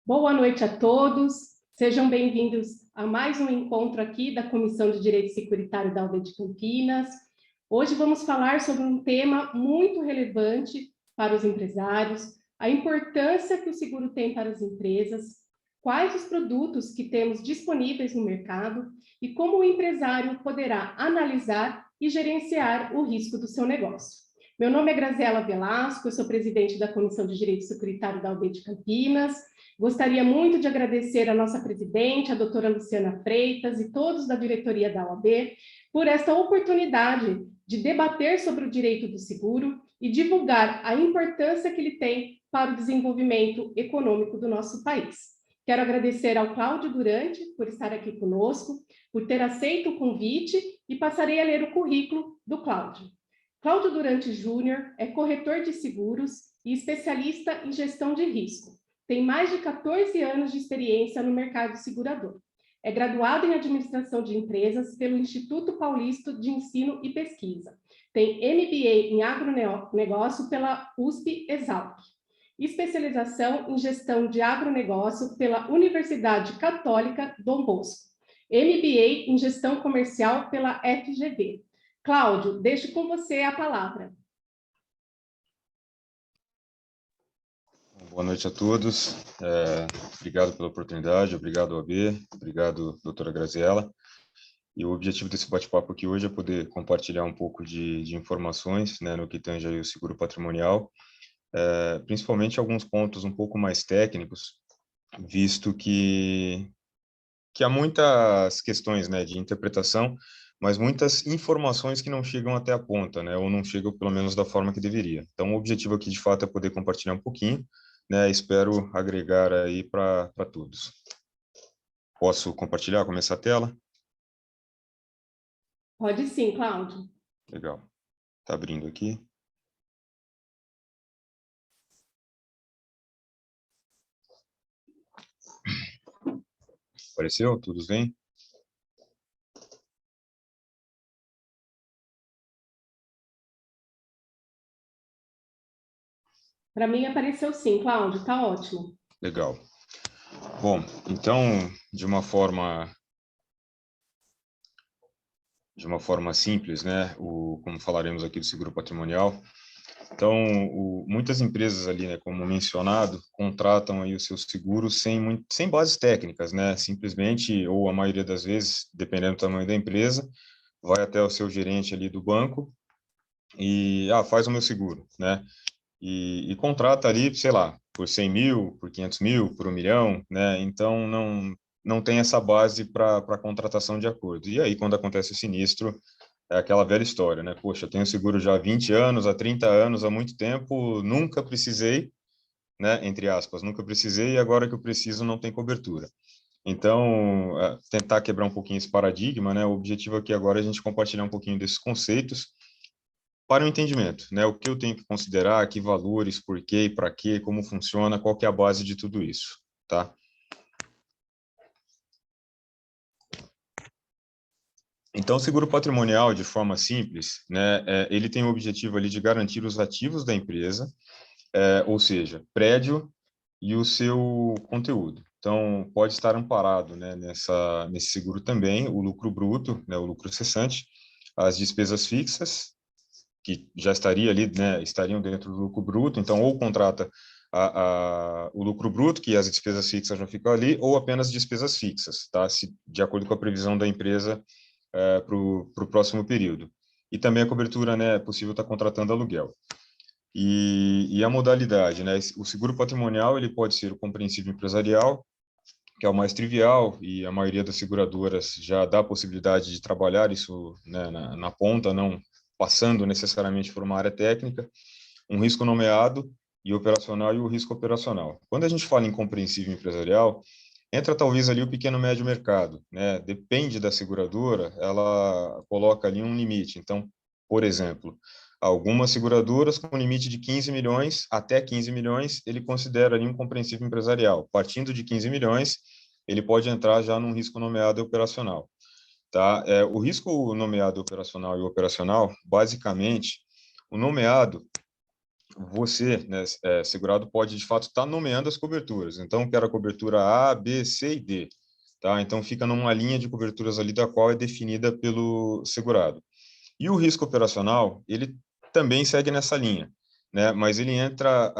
Boa noite a todos, sejam bem-vindos a mais um encontro aqui da Comissão de Direito Securitário da UAB de Campinas. Hoje vamos falar sobre um tema muito relevante para os empresários, a importância que o seguro tem para as empresas, quais os produtos que temos disponíveis no mercado e como o empresário poderá analisar e gerenciar o risco do seu negócio. Meu nome é Graziela Velasco, eu sou presidente da Comissão de Direito Securitário da UAB de Campinas. Gostaria muito de agradecer a nossa presidente, a doutora Luciana Freitas e todos da diretoria da OAB por esta oportunidade de debater sobre o direito do seguro e divulgar a importância que ele tem para o desenvolvimento econômico do nosso país. Quero agradecer ao Cláudio Durante por estar aqui conosco, por ter aceito o convite e passarei a ler o currículo do Cláudio. Cláudio Durante Júnior é corretor de seguros e especialista em gestão de risco. Tem mais de 14 anos de experiência no mercado segurador. É graduado em Administração de Empresas pelo Instituto Paulista de Ensino e Pesquisa. Tem MBA em Agronegócio pela USP-Exalc. Especialização em Gestão de Agronegócio pela Universidade Católica Dom Bosco. MBA em Gestão Comercial pela FGV. Cláudio, deixo com você a palavra. Boa noite a todos, obrigado pela oportunidade, obrigado OAB, obrigado doutora Graziela. E o objetivo desse bate-papo aqui hoje é poder compartilhar um pouco de informações, né, no que tange aí o seguro patrimonial, principalmente alguns pontos um pouco mais técnicos, visto que há muitas questões, né, de interpretação, mas muitas informações que não chegam até a ponta, né, ou não chegam pelo menos da forma que deveria. Então, o objetivo aqui, de fato, é poder compartilhar um pouquinho, né, espero agregar aí para todos. Posso compartilhar, começar a tela? Pode sim, Cláudio. Legal. Está abrindo aqui. Apareceu? Tudo bem? Para mim apareceu sim, Cláudio, está ótimo. Legal. Bom, então, de uma forma simples, né, como falaremos aqui do seguro patrimonial, então, muitas empresas ali, né, como mencionado, contratam aí o seu seguro sem bases técnicas, né, simplesmente, ou a maioria das vezes, dependendo do tamanho da empresa, vai até o seu gerente ali do banco e, faz o meu seguro, né, e contrata ali, sei lá, por 100 mil, por 500 mil, por 1 milhão, né, então não tem essa base para contratação de acordo. E aí, quando acontece o sinistro, é aquela velha história, né? Poxa, eu tenho seguro já há 20 anos, há 30 anos, há muito tempo, nunca precisei, né? Entre aspas, nunca precisei e agora que eu preciso não tem cobertura. Então, tentar quebrar um pouquinho esse paradigma, né? O objetivo aqui agora é a gente compartilhar um pouquinho desses conceitos para o entendimento, né? O que eu tenho que considerar, que valores, por quê e para quê, como funciona, qual que é a base de tudo isso, tá? Então, o seguro patrimonial, de forma simples, né, ele tem o objetivo ali de garantir os ativos da empresa, ou seja, prédio e o seu conteúdo. Então, pode estar amparado, né, nesse seguro também o lucro bruto, né, o lucro cessante, as despesas fixas, que já estariam dentro do lucro bruto, então, ou contrata o lucro bruto, que as despesas fixas já ficam ali, ou apenas despesas fixas, tá? De acordo com a previsão da empresa, para o próximo período. E também a cobertura, né, é possível estar contratando aluguel. E a modalidade, né, o seguro patrimonial, ele pode ser o compreensível empresarial, que é o mais trivial, e a maioria das seguradoras já dá a possibilidade de trabalhar isso, né, na ponta, não passando necessariamente por uma área técnica, um risco nomeado e operacional e o risco operacional. Quando a gente fala em compreensível empresarial, entra talvez ali o pequeno e médio mercado, né? Depende da seguradora, ela coloca ali um limite. Então, por exemplo, algumas seguradoras com limite de 15 milhões, até 15 milhões, ele considera ali um compreensível empresarial. Partindo de 15 milhões, ele pode entrar já num risco nomeado e operacional. Tá? O risco nomeado operacional e operacional, basicamente, o nomeado você, né, segurado, pode, de fato, estar nomeando as coberturas. Então, quero a cobertura A, B, C e D. Tá? Então, fica numa linha de coberturas ali da qual é definida pelo segurado. E o risco operacional, ele também segue nessa linha, né? Mas ele entra,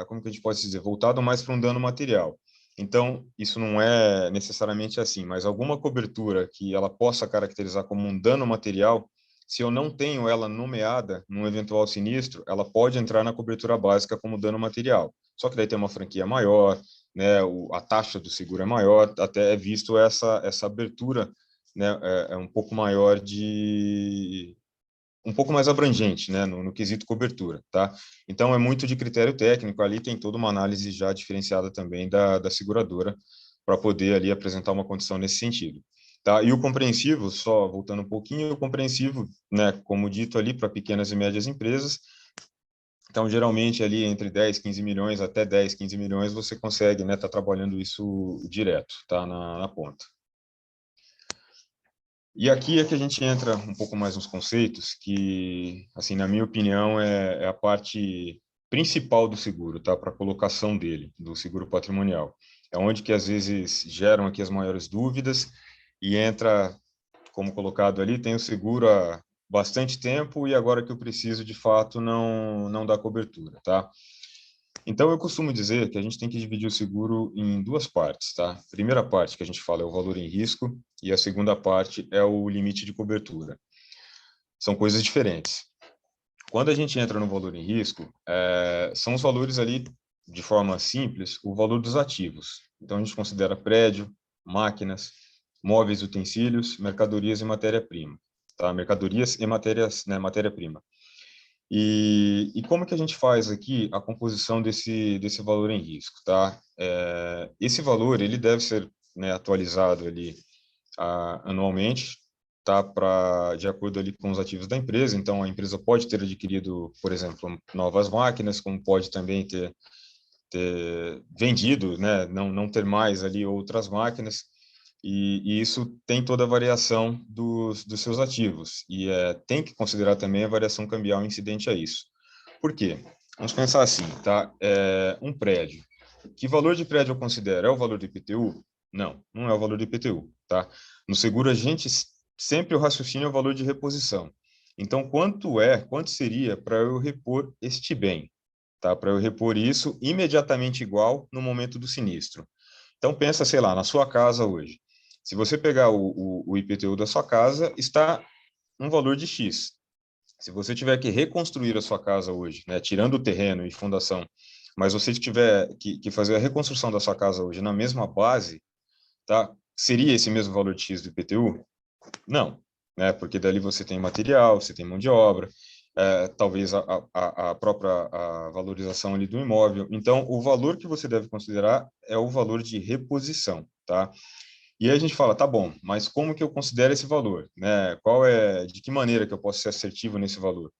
como que a gente pode dizer, voltado mais para um dano material. Então, isso não é necessariamente assim, mas alguma cobertura que ela possa caracterizar como um dano material, se eu não tenho ela nomeada num eventual sinistro, ela pode entrar na cobertura básica como dano material. Só que daí tem uma franquia maior, né? A taxa do seguro é maior, até é visto essa abertura, né? É um pouco maior um pouco mais abrangente, né, no quesito cobertura, tá? Então, é muito de critério técnico, ali tem toda uma análise já diferenciada também da seguradora, para poder ali apresentar uma condição nesse sentido, tá? E o compreensivo, só voltando um pouquinho, o compreensivo, né, como dito ali, para pequenas e médias empresas, então, geralmente, ali entre 10, 15 milhões, até 10, 15 milhões, você consegue, né, tá trabalhando isso direto, tá, na ponta. E aqui é que a gente entra um pouco mais nos conceitos que, assim, na minha opinião, é a parte principal do seguro, tá? Para a colocação dele, do seguro patrimonial. É onde que às vezes geram aqui as maiores dúvidas e entra, como colocado ali, tem o seguro há bastante tempo e agora que eu preciso, de fato, não dá cobertura, tá? Então, eu costumo dizer que a gente tem que dividir o seguro em duas partes, tá? A primeira parte que a gente fala é o valor em risco e a segunda parte é o limite de cobertura. São coisas diferentes. Quando a gente entra no valor em risco, são os valores ali, de forma simples, o valor dos ativos. Então, a gente considera prédio, máquinas, móveis, utensílios, mercadorias e matéria-prima. Tá? Mercadorias e matérias, né, matéria-prima. E como que a gente faz aqui a composição desse valor em risco, tá? Esse valor, ele deve ser, né, atualizado ali anualmente, tá? De acordo ali com os ativos da empresa. Então, a empresa pode ter adquirido, por exemplo, novas máquinas, como pode também ter vendido, né? Não ter mais ali outras máquinas. E isso tem toda a variação dos seus ativos. E tem que considerar também a variação cambial incidente a isso. Por quê? Vamos pensar assim, tá? Um prédio. Que valor de prédio eu considero? É o valor do IPTU? Não é o valor do IPTU, tá? No seguro, a gente sempre o raciocínio é o valor de reposição. Então, quanto seria para eu repor este bem? Tá? Para eu repor isso imediatamente igual no momento do sinistro. Então, pensa, sei lá, na sua casa hoje. Se você pegar o IPTU da sua casa, está um valor de X. Se você tiver que reconstruir a sua casa hoje, né, tirando o terreno e fundação, mas você tiver que fazer a reconstrução da sua casa hoje na mesma base, tá? Seria esse mesmo valor de X do IPTU? Não, né? Porque dali você tem material, você tem mão de obra, talvez a própria valorização ali do imóvel. Então, o valor que você deve considerar é o valor de reposição, tá? E aí a gente fala, tá bom, mas como que eu considero esse valor, né? De que maneira que eu posso ser assertivo nesse valor?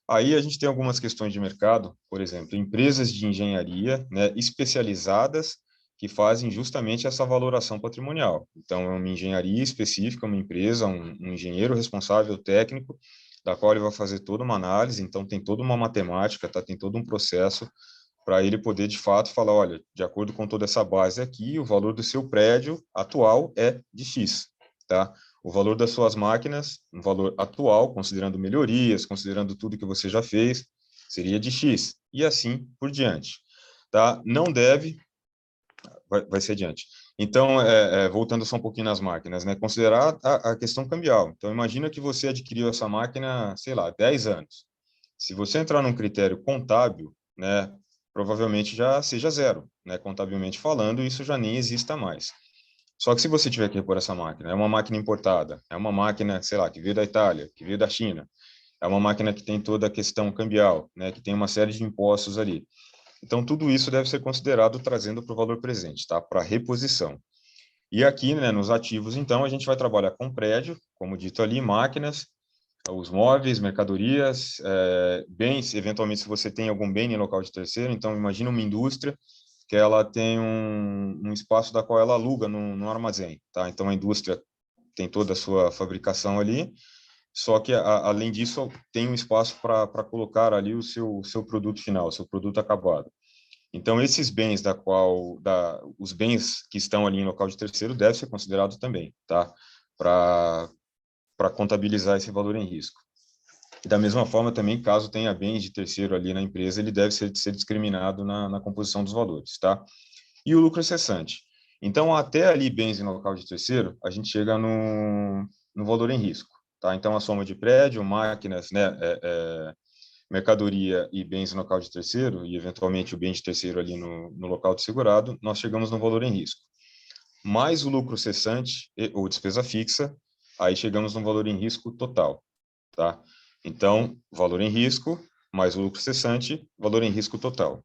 Aí a gente tem algumas questões de mercado, por exemplo, empresas de engenharia, né, especializadas que fazem justamente essa valoração patrimonial. Então, é uma engenharia específica, uma empresa, um engenheiro responsável técnico, da qual ele vai fazer toda uma análise, então tem toda uma matemática, tá? Tem todo um processo para ele poder, de fato, falar, olha, de acordo com toda essa base aqui, o valor do seu prédio atual é de X, tá? O valor das suas máquinas, um valor atual, considerando melhorias, considerando tudo que você já fez, seria de X, e assim por diante, tá? Não deve, vai ser adiante. Então, voltando só um pouquinho nas máquinas, né? Considerar a questão cambial. Então, imagina que você adquiriu essa máquina, sei lá, 10 anos. Se você entrar num critério contábil, né, provavelmente já seja zero, né? Contabilmente falando, isso já nem exista mais. Só que se você tiver que repor essa máquina, é uma máquina importada, é uma máquina, sei lá, que veio da Itália, que veio da China, é uma máquina que tem toda a questão cambial, né, que tem uma série de impostos ali. Então, tudo isso deve ser considerado trazendo para o valor presente, tá? Para reposição. E aqui, né, nos ativos, então, a gente vai trabalhar com prédio, como dito ali, máquinas, os móveis, mercadorias, bens, eventualmente se você tem algum bem em local de terceiro, então imagina uma indústria que ela tem um espaço da qual ela aluga no armazém, tá? Então a indústria tem toda a sua fabricação ali, só que, além disso, tem um espaço para colocar ali o seu produto final, o seu produto acabado. Então, esses bens os bens que estão ali em local de terceiro devem ser considerados também, tá? Para contabilizar esse valor em risco. Da mesma forma, também, caso tenha bens de terceiro ali na empresa, ele deve ser discriminado na composição dos valores, tá? E o lucro cessante. Então, até ali bens em local de terceiro, a gente chega no valor em risco, tá? Então, a soma de prédio, máquinas, né, mercadoria e bens em local de terceiro, e eventualmente o bem de terceiro ali no local de segurado, nós chegamos no valor em risco. Mais o lucro cessante ou despesa fixa, aí chegamos no valor em risco total, tá? Então, valor em risco, mais o lucro cessante, valor em risco total.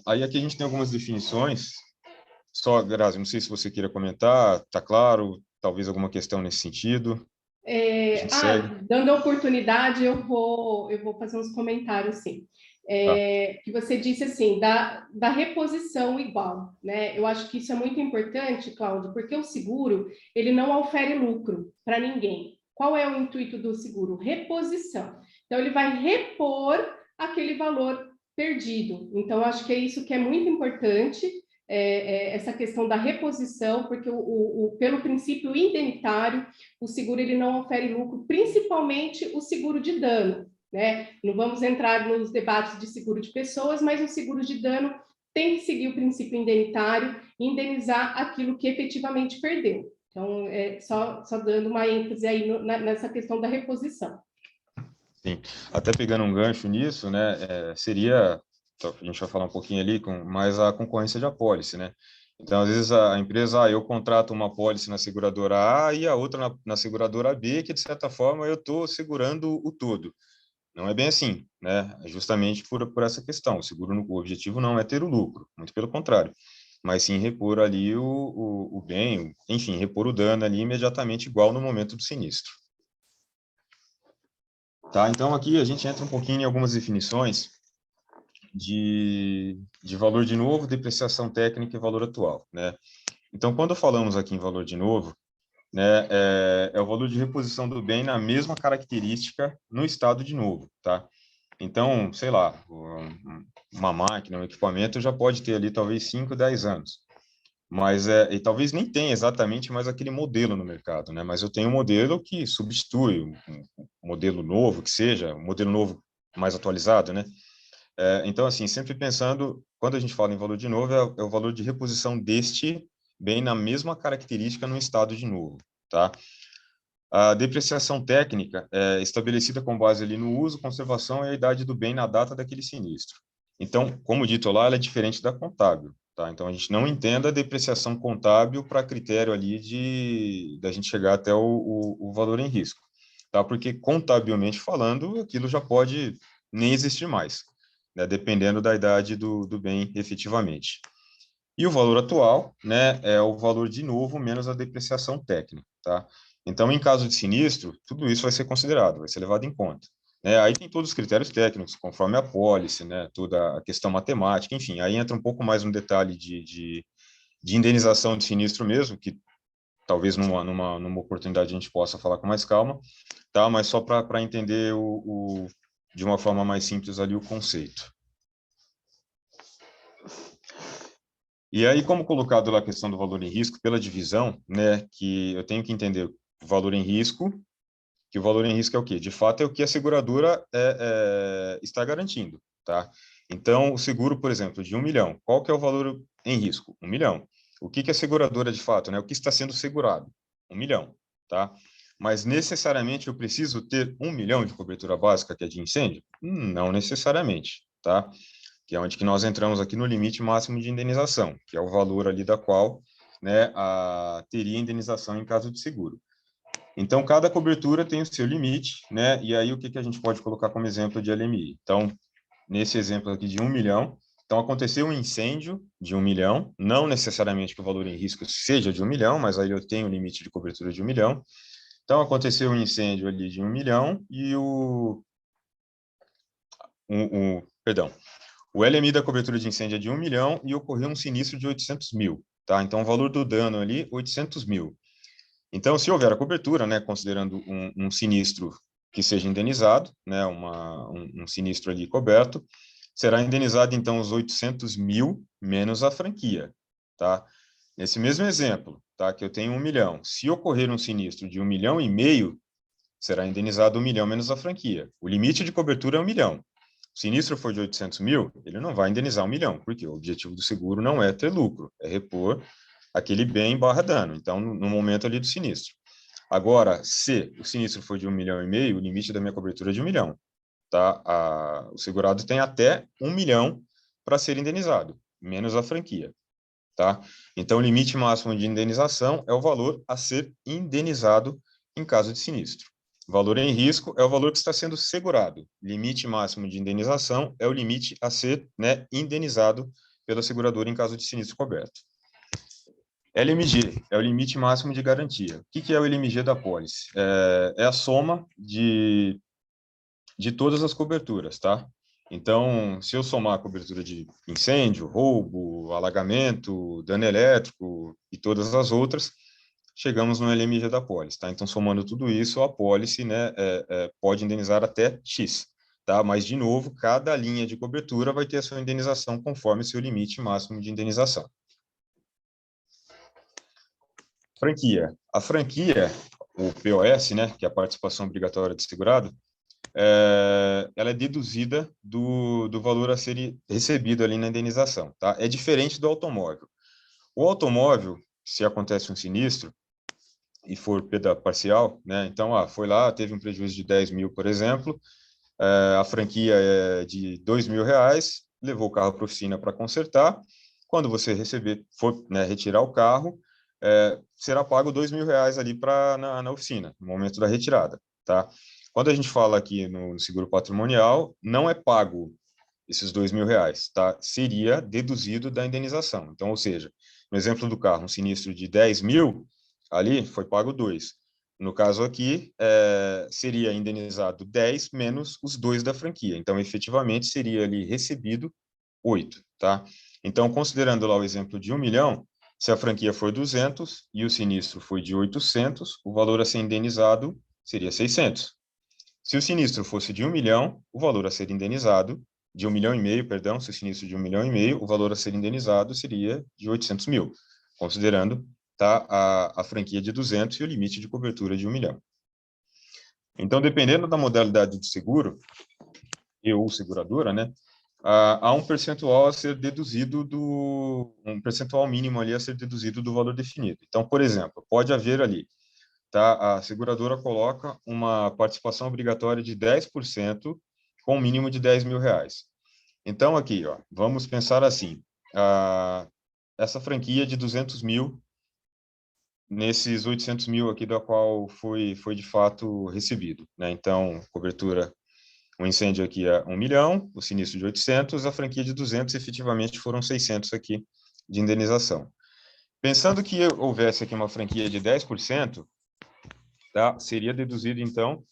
Aí aqui a gente tem algumas definições. Só, Grazi, não sei se você queira comentar, tá claro? Talvez alguma questão nesse sentido. A gente segue. Dando a oportunidade, eu vou fazer uns comentários, sim. Tá. Que você disse assim, da reposição igual, né? Eu acho que isso é muito importante, Cláudio, porque o seguro, ele não ofere lucro para ninguém. Qual é o intuito do seguro? Reposição. Então, ele vai repor aquele valor perdido. Então, acho que é isso que é muito importante, essa questão da reposição, porque pelo princípio indenitário, o seguro ele não ofere lucro, principalmente o seguro de dano, né? Não vamos entrar nos debates de seguro de pessoas, mas o seguro de dano tem que seguir o princípio indenitário e indenizar aquilo que efetivamente perdeu. Então, só dando uma ênfase aí nessa questão da reposição. Sim. Até pegando um gancho nisso, né, seria, a gente vai falar um pouquinho ali, mais a concorrência de apólice, né? Então, às vezes, a empresa, eu contrato uma apólice na seguradora A e a outra na seguradora B, que, de certa forma, eu estou segurando o todo. Não é bem assim, né? É justamente por essa questão. O objetivo não é ter o lucro, muito pelo contrário, mas sim repor ali o bem, enfim, repor o dano ali imediatamente igual no momento do sinistro. Tá? Então, aqui a gente entra um pouquinho em algumas definições de valor de novo, depreciação técnica e valor atual, né? Então, quando falamos aqui em valor de novo, né, é o valor de reposição do bem na mesma característica no estado de novo, tá? Então, sei lá, uma máquina, um equipamento já pode ter ali talvez 5, 10 anos, mas e talvez nem tenha exatamente mais aquele modelo no mercado, né? Mas eu tenho um modelo que substitui um modelo novo, que seja um modelo novo mais atualizado, né? Então, assim, sempre pensando, quando a gente fala em valor de novo, é o valor de reposição deste bem na mesma característica no estado de novo, tá? A depreciação técnica é estabelecida com base ali no uso, conservação e a idade do bem na data daquele sinistro. Então, como dito lá, ela é diferente da contábil, tá? Então, a gente não entenda a depreciação contábil para critério ali da gente chegar até o valor em risco, tá? Porque, contabilmente falando, aquilo já pode nem existir mais, né? Dependendo da idade do bem efetivamente. E o valor atual, né, é o valor de novo menos a depreciação técnica, tá? Então, em caso de sinistro, tudo isso vai ser considerado, vai ser levado em conta. Né? Aí tem todos os critérios técnicos, conforme a apólice, né, toda a questão matemática, enfim, aí entra um pouco mais no detalhe de indenização de sinistro mesmo, que talvez numa oportunidade a gente possa falar com mais calma, tá? Mas só para entender de uma forma mais simples ali o conceito. E aí, como colocado lá a questão do valor em risco pela divisão, né, que eu tenho que entender o valor em risco, que o valor em risco é o quê? De fato, é o que a seguradora está garantindo, tá? Então, o seguro, por exemplo, de 1 milhão, qual que é o valor em risco? 1 milhão. O que a seguradora, de fato, né? O que está sendo segurado? 1 milhão, tá? Mas, necessariamente, eu preciso ter 1 milhão de cobertura básica, que é de incêndio? Não necessariamente, tá? Que é onde que nós entramos aqui no limite máximo de indenização, que é o valor ali da qual, né, teria indenização em caso de seguro. Então, cada cobertura tem o seu limite, né? E aí, o que a gente pode colocar como exemplo de LMI? Então, nesse exemplo aqui de 1 milhão, então aconteceu um incêndio de 1 milhão, não necessariamente que o valor em risco seja de 1 milhão, mas aí eu tenho o limite de cobertura de 1 milhão. Então, aconteceu um incêndio ali de 1 milhão e perdão, o LMI da cobertura de incêndio é de 1 milhão e ocorreu um sinistro de 800 mil, tá? Então, o valor do dano ali, 800 mil. Então, se houver a cobertura, né, considerando um sinistro que seja indenizado, né, um sinistro ali coberto, será indenizado, então, os 800 mil menos a franquia, tá? Nesse mesmo exemplo, tá, que eu tenho 1 milhão, se ocorrer um sinistro de 1,5 milhão, será indenizado 1 milhão menos a franquia. O limite de cobertura é 1 milhão. O sinistro for de 800 mil, ele não vai indenizar 1 milhão, porque o objetivo do seguro não é ter lucro, é repor aquele bem barra dano, então, no momento ali do sinistro. Agora, se o sinistro for de 1,5 milhão, o limite da minha cobertura é de 1 milhão, tá? O segurado tem até 1 milhão para ser indenizado, menos a franquia, tá? Então, o limite máximo de indenização é o valor a ser indenizado em caso de sinistro. Valor em risco é o valor que está sendo segurado. Limite máximo de indenização é o limite a ser, né, indenizado pela seguradora em caso de sinistro coberto. LMG é o limite máximo de garantia. O que é o LMG da pólice? É a soma de todas as coberturas, tá? Então, se eu somar a cobertura de incêndio, roubo, alagamento, dano elétrico e todas as outras, chegamos no LMG da pólice, tá? Então, somando tudo isso, a pólice, né, pode indenizar até X, tá? Mas, de novo, cada linha de cobertura vai ter a sua indenização conforme seu limite máximo de indenização. Franquia. A franquia, o POS, né, que é a participação obrigatória do segurado, ela é deduzida do valor a ser recebido ali na indenização, tá? É diferente do automóvel. O automóvel, se acontece um sinistro e for perda parcial, né? Então, foi lá, teve um prejuízo de 10 mil, por exemplo, a franquia é de 2 mil reais, levou o carro para a oficina para consertar. Quando você for, né, retirar o carro, será pago 2 mil reais ali na oficina, no momento da retirada, tá? Quando a gente fala aqui no seguro patrimonial, não é pago esses 2 mil reais, tá? Seria deduzido da indenização. Então, ou seja, no exemplo do carro, um sinistro de 10 mil, ali foi pago 2. No caso aqui, seria indenizado 10 menos os 2 da franquia. Então, efetivamente, seria ali recebido 8, tá? Então, considerando lá o exemplo de 1 milhão, se a franquia for 200 e o sinistro foi de 800, o valor a ser indenizado seria 600. Se o sinistro fosse de 1 milhão, o valor a ser indenizado, de 1,5 milhão, perdão, se o sinistro de 1,5 milhão, o valor a ser indenizado seria de 800 mil, considerando, tá, a franquia de 200 e o limite de cobertura de 1 milhão. Então, dependendo da modalidade de seguro, ou seguradora, né, há um percentual a ser deduzido um percentual mínimo ali a ser deduzido do valor definido. Então, por exemplo, pode haver ali, tá, a seguradora coloca uma participação obrigatória de 10% com um mínimo de 10 mil reais. Então, aqui, vamos pensar assim, essa franquia de 200 mil, nesses 800 mil aqui da qual foi de fato recebido, né? Então, cobertura, o incêndio aqui é 1 milhão, o sinistro de 800, a franquia de 200, efetivamente foram 600 aqui de indenização. Pensando que houvesse aqui uma franquia de 10%, tá? Seria deduzido, então,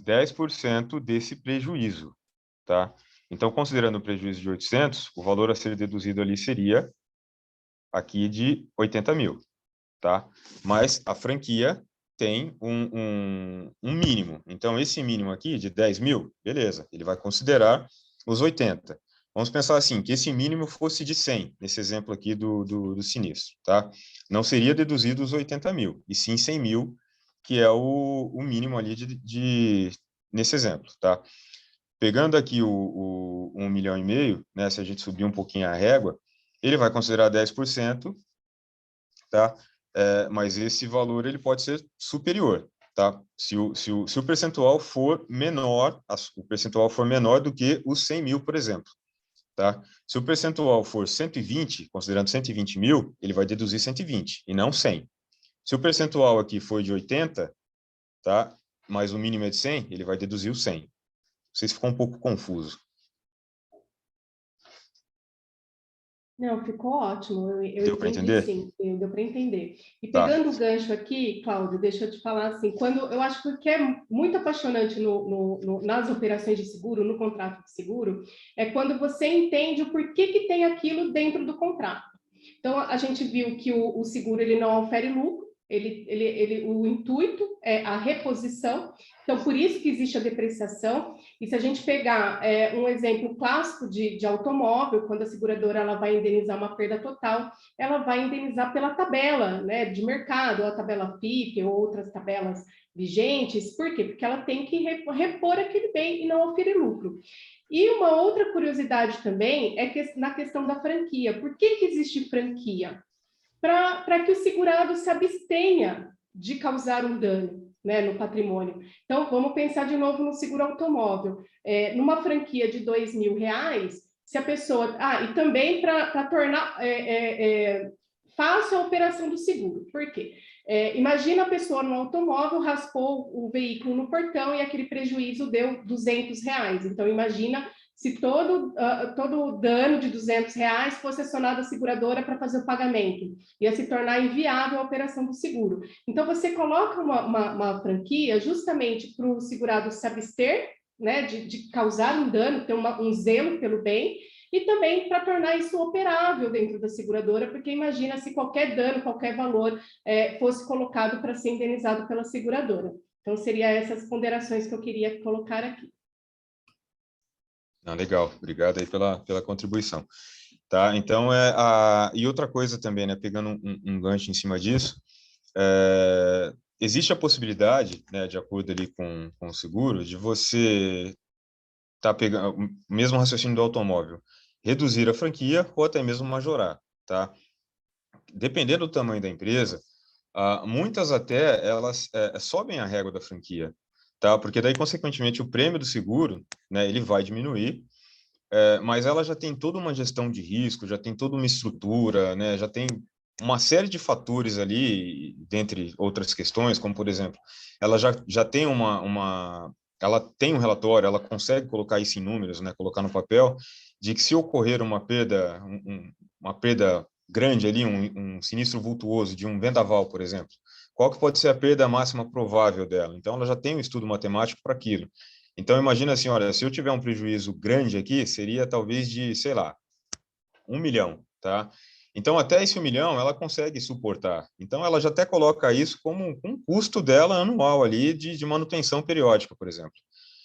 10% desse prejuízo, tá? Então, considerando o prejuízo de 800, o valor a ser deduzido ali seria aqui de 80 mil, tá? Mas a franquia tem um mínimo. Então, esse mínimo aqui de 10 mil, beleza, ele vai considerar os 80. Vamos pensar assim, que esse mínimo fosse de 100, nesse exemplo aqui do sinistro, tá? Não seria deduzido os 80 mil, e sim 100 mil, que é o mínimo ali nesse exemplo, tá? Pegando aqui o 1,5 milhão, né, se a gente subir um pouquinho a régua, ele vai considerar 10%, tá? Mas esse valor ele pode ser superior, tá? Se o percentual for menor, o percentual for menor do que os 100 mil, por exemplo, tá? Se o percentual for 120, considerando 120 mil, ele vai deduzir 120 e não 100. Se o percentual aqui for de 80, tá? Mas o mínimo é de 100, ele vai deduzir o 100. Não sei se ficou um pouco confuso. Não, ficou ótimo. Eu Deu para entendi, entender? sim, deu para entender. E Tá. pegando o gancho aqui, Cláudio, deixa eu te falar assim, quando eu acho que é muito apaixonante nas operações de seguro, no contrato de seguro, é quando você entende o porquê que tem aquilo dentro do contrato. Então, a gente viu que o seguro ele não ofere lucro, o intuito é a reposição, então por isso que existe a depreciação. E se a gente pegar um exemplo clássico de automóvel, quando a seguradora ela vai indenizar uma perda total, ela vai indenizar pela tabela, né, de mercado, a tabela FIP ou outras tabelas vigentes. Por quê? Porque ela tem que repor aquele bem e não oferir lucro. E uma outra curiosidade também é que na questão da franquia. Por que existe franquia? Para que o segurado se abstenha de causar um dano, né, no patrimônio. Então, vamos pensar de novo no seguro automóvel. Numa franquia de R$ 2.000, se a pessoa... e também para tornar fácil a operação do seguro. Por quê? Imagina a pessoa no automóvel, raspou o veículo no portão e aquele prejuízo deu R$ 200. Então, imagina se todo dano de R$ 200 fosse acionado a seguradora para fazer o pagamento. Ia se tornar inviável a operação do seguro. Então, você coloca uma franquia justamente para o segurado se abster, né, de causar um dano, ter um zelo pelo bem, e também para tornar isso operável dentro da seguradora, porque imagina se qualquer dano, qualquer valor fosse colocado para ser indenizado pela seguradora. Então, seriam essas ponderações que eu queria colocar aqui. Legal, obrigado aí pela contribuição. Tá, então, e outra coisa também, né, pegando um gancho em cima disso, existe a possibilidade, né, de acordo ali com o seguro, de você pegando o mesmo raciocínio do automóvel, reduzir a franquia ou até mesmo majorar, tá? Dependendo do tamanho da empresa, muitas até elas sobem a régua da franquia, tá? Porque daí, consequentemente, o prêmio do seguro, né, ele vai diminuir, mas ela já tem toda uma gestão de risco, já tem toda uma estrutura, né, já tem uma série de fatores ali, dentre outras questões, como, por exemplo, ela já tem ela tem um relatório, ela consegue colocar isso em números, né, colocar no papel, de que se ocorrer uma perda, uma perda grande ali, um sinistro vultuoso de um vendaval, por exemplo, qual que pode ser a perda máxima provável dela? Então, ela já tem um estudo matemático para aquilo. Então, imagina assim, olha, se eu tiver um prejuízo grande aqui, seria talvez de, sei lá, 1 milhão, tá? Então, até esse 1 milhão, ela consegue suportar. Então, ela já até coloca isso como um custo dela anual ali de manutenção periódica, por exemplo.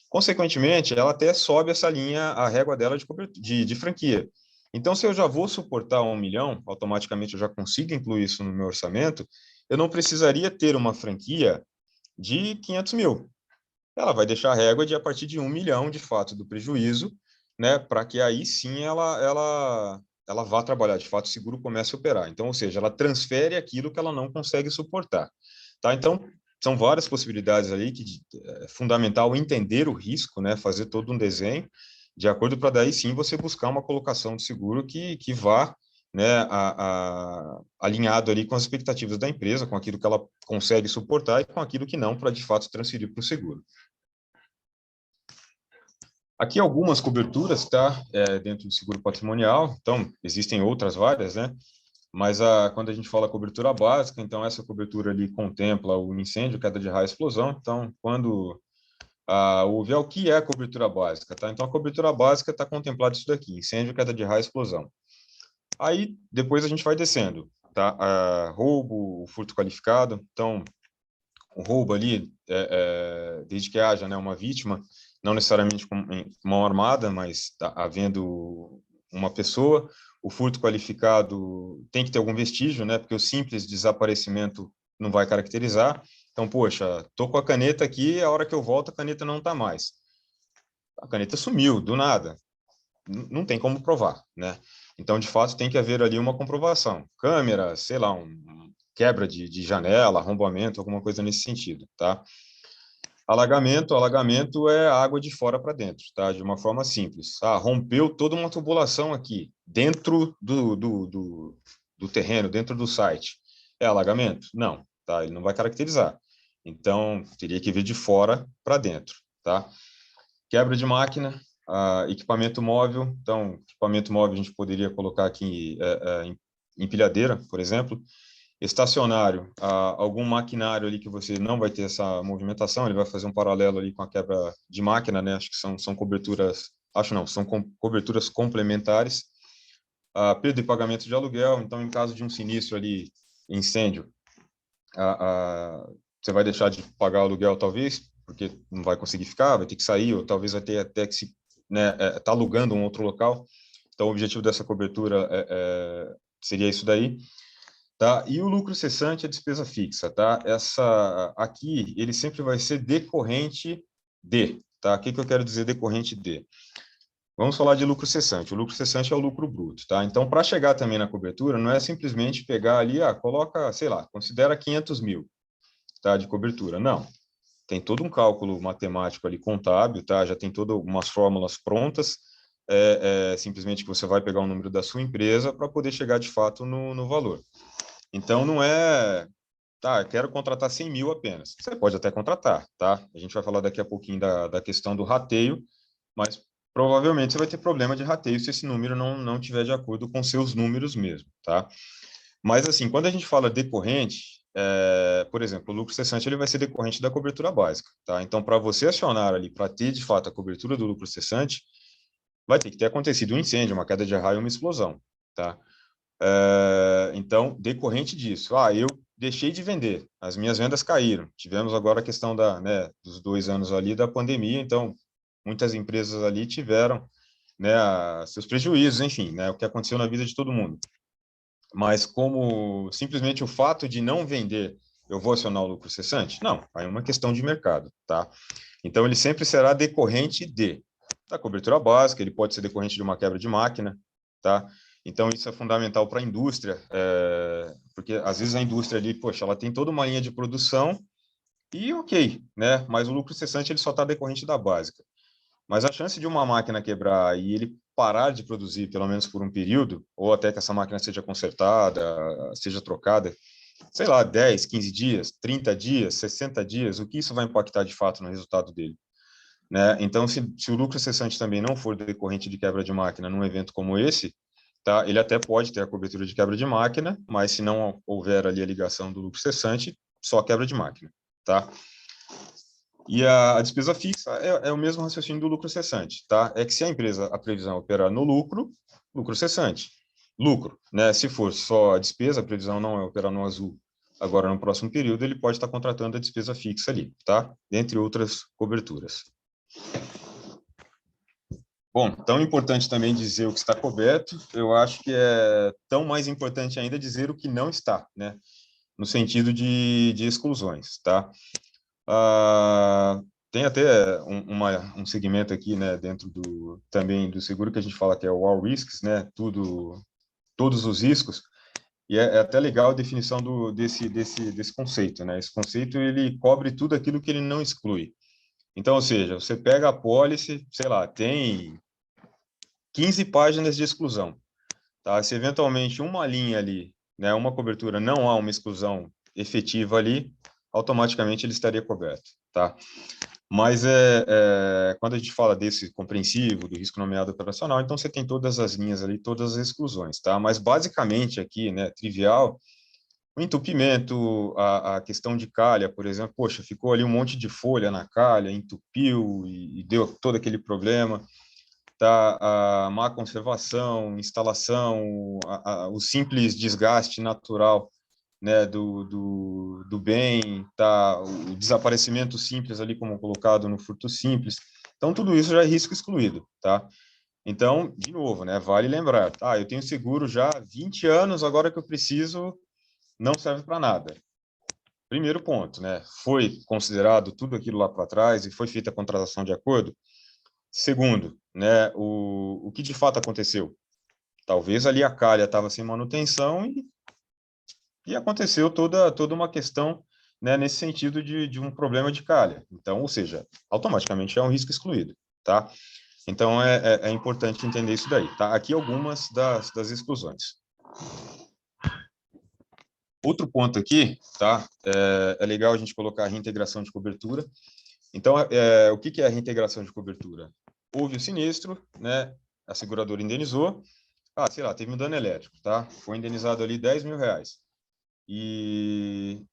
Consequentemente, ela até sobe essa linha, a régua dela de franquia. Então, se eu já vou suportar 1 milhão, automaticamente eu já consigo incluir isso no meu orçamento, eu não precisaria ter uma franquia de 500 mil. Ela vai deixar a régua a partir de 1 milhão, de fato, do prejuízo, né, para que aí sim ela vá trabalhar, de fato, o seguro comece a operar. Então, ou seja, ela transfere aquilo que ela não consegue suportar. Tá? Então, são várias possibilidades ali que é fundamental entender o risco, né, fazer todo um desenho, de acordo para daí sim você buscar uma colocação de seguro que vá, né, alinhado ali com as expectativas da empresa, com aquilo que ela consegue suportar e com aquilo que não, para de fato transferir para o seguro. Aqui algumas coberturas, tá? Dentro do seguro patrimonial, então existem outras várias, né? Mas quando a gente fala cobertura básica, então essa cobertura ali contempla o incêndio, queda de raio, explosão. Então, quando houver o que é a cobertura básica, tá? Então, a cobertura básica está contemplada isso daqui, incêndio, queda de raio, explosão. Aí, depois a gente vai descendo, tá? Roubo, furto qualificado. Então, o roubo ali, desde que haja, né, uma vítima, não necessariamente com mão armada, mas havendo uma pessoa. O furto qualificado tem que ter algum vestígio, né, porque o simples desaparecimento não vai caracterizar. Então, poxa, tô com a caneta aqui, a hora que eu volto a caneta não está mais. A caneta sumiu, do nada. Não tem como provar, né? Então, de fato, tem que haver ali uma comprovação. Câmera, sei lá, quebra de janela, arrombamento, alguma coisa nesse sentido, tá? Alagamento é água de fora para dentro, tá? De uma forma simples. Rompeu toda uma tubulação aqui, dentro do terreno, dentro do site. É alagamento? Não, tá? Ele não vai caracterizar. Então, teria que vir de fora para dentro, tá? Quebra de máquina, equipamento móvel. Então, equipamento móvel a gente poderia colocar aqui em empilhadeira, por exemplo. Estacionário, algum maquinário ali que você não vai ter essa movimentação, ele vai fazer um paralelo ali com a quebra de máquina, né? Acho que são coberturas, são coberturas complementares. Perda de pagamento de aluguel, então em caso de um sinistro ali, incêndio, você vai deixar de pagar o aluguel, talvez, porque não vai conseguir ficar, vai ter que sair, ou talvez vai ter até que se, né, tá alugando um outro local. Então, o objetivo dessa cobertura seria isso daí. Tá? E o lucro cessante é despesa fixa, tá? Aqui, ele sempre vai ser decorrente de, tá? O que eu quero dizer decorrente de? Vamos falar de lucro cessante. O lucro cessante é o lucro bruto, tá? Então, para chegar também na cobertura, não é simplesmente pegar ali, coloca, sei lá, considera 500 mil, tá? De cobertura. Não. Tem todo um cálculo matemático ali, contábil, tá? Já tem todas umas fórmulas prontas, simplesmente que você vai pegar o número da sua empresa para poder chegar, de fato, no valor. Então, não é, tá, eu quero contratar 100 mil apenas. Você pode até contratar, tá? A gente vai falar daqui a pouquinho da questão do rateio, mas provavelmente você vai ter problema de rateio se esse número não tiver de acordo com seus números mesmo, tá? Mas, assim, quando a gente fala decorrente, por exemplo, o lucro cessante ele vai ser decorrente da cobertura básica, tá? Então, para você acionar ali, para ter, de fato, a cobertura do lucro cessante, vai ter que ter acontecido um incêndio, uma queda de raio, uma explosão, tá? Então, decorrente disso, eu deixei de vender, as minhas vendas caíram. Tivemos agora a questão dos 2 anos ali da pandemia, então, muitas empresas ali tiveram, né, seus prejuízos, enfim, né, o que aconteceu na vida de todo mundo. Mas como simplesmente o fato de não vender, eu vou acionar o lucro cessante? Não, aí é uma questão de mercado, tá? Então, ele sempre será decorrente da cobertura básica, ele pode ser decorrente de uma quebra de máquina, tá? Então, isso é fundamental para a indústria, porque às vezes a indústria ali, poxa, ela tem toda uma linha de produção e ok, né? Mas o lucro cessante ele só está decorrente da básica. Mas a chance de uma máquina quebrar e ele parar de produzir, pelo menos por um período, ou até que essa máquina seja consertada, seja trocada, sei lá, 10, 15 dias, 30 dias, 60 dias, o que isso vai impactar de fato no resultado dele? Né? Então, se o lucro cessante também não for decorrente de quebra de máquina num evento como esse, tá? Ele até pode ter a cobertura de quebra de máquina, mas se não houver ali a ligação do lucro cessante, só quebra de máquina, tá? E a despesa fixa é o mesmo raciocínio do lucro cessante, tá? É que se a previsão operar no lucro, lucro cessante. Lucro, né? Se for só a despesa, a previsão não é operar no azul. Agora, no próximo período, ele pode estar contratando a despesa fixa ali, tá? Dentre outras coberturas. Bom, tão importante também dizer o que está coberto, eu acho que é tão mais importante ainda dizer o que não está, né? No sentido de exclusões, tá? Tem até um segmento aqui, né, dentro também do seguro que a gente fala que é o all risks, né? Todos os riscos. E é até legal a definição desse conceito, né? Esse conceito, ele cobre tudo aquilo que ele não exclui. Então, ou seja, você pega a pólice, sei lá, tem 15 páginas de exclusão, tá? Se eventualmente uma linha ali, né, uma cobertura, não há uma exclusão efetiva ali, automaticamente ele estaria coberto, tá? Mas quando a gente fala desse compreensivo, do risco nomeado operacional, então você tem todas as linhas ali, todas as exclusões, tá? Mas basicamente aqui, né, trivial, o entupimento, a questão de calha, por exemplo, poxa, ficou ali um monte de folha na calha, entupiu e deu todo aquele problema, tá? A má conservação, instalação, o simples desgaste natural, né, do bem, tá? O desaparecimento simples ali, como colocado no furto simples. Então, tudo isso já é risco excluído, tá? Então, de novo, né, vale lembrar, eu tenho seguro já há 20 anos, agora que eu preciso, não serve para nada. Primeiro ponto, né, foi considerado tudo aquilo lá para trás e foi feita a contratação de acordo? Segundo, né, o que de fato aconteceu? Talvez ali a calha estava sem manutenção e aconteceu toda uma questão, né, nesse sentido de um problema de calha. Então, ou seja, automaticamente é um risco excluído, tá? Então, é importante entender isso daí, tá? Aqui algumas das exclusões. Outro ponto aqui, tá? É legal a gente colocar a reintegração de cobertura. Então, o que é a reintegração de cobertura? Houve o sinistro, né? A seguradora indenizou. Sei lá, teve um dano elétrico, tá? Foi indenizado ali R$ 10.000. E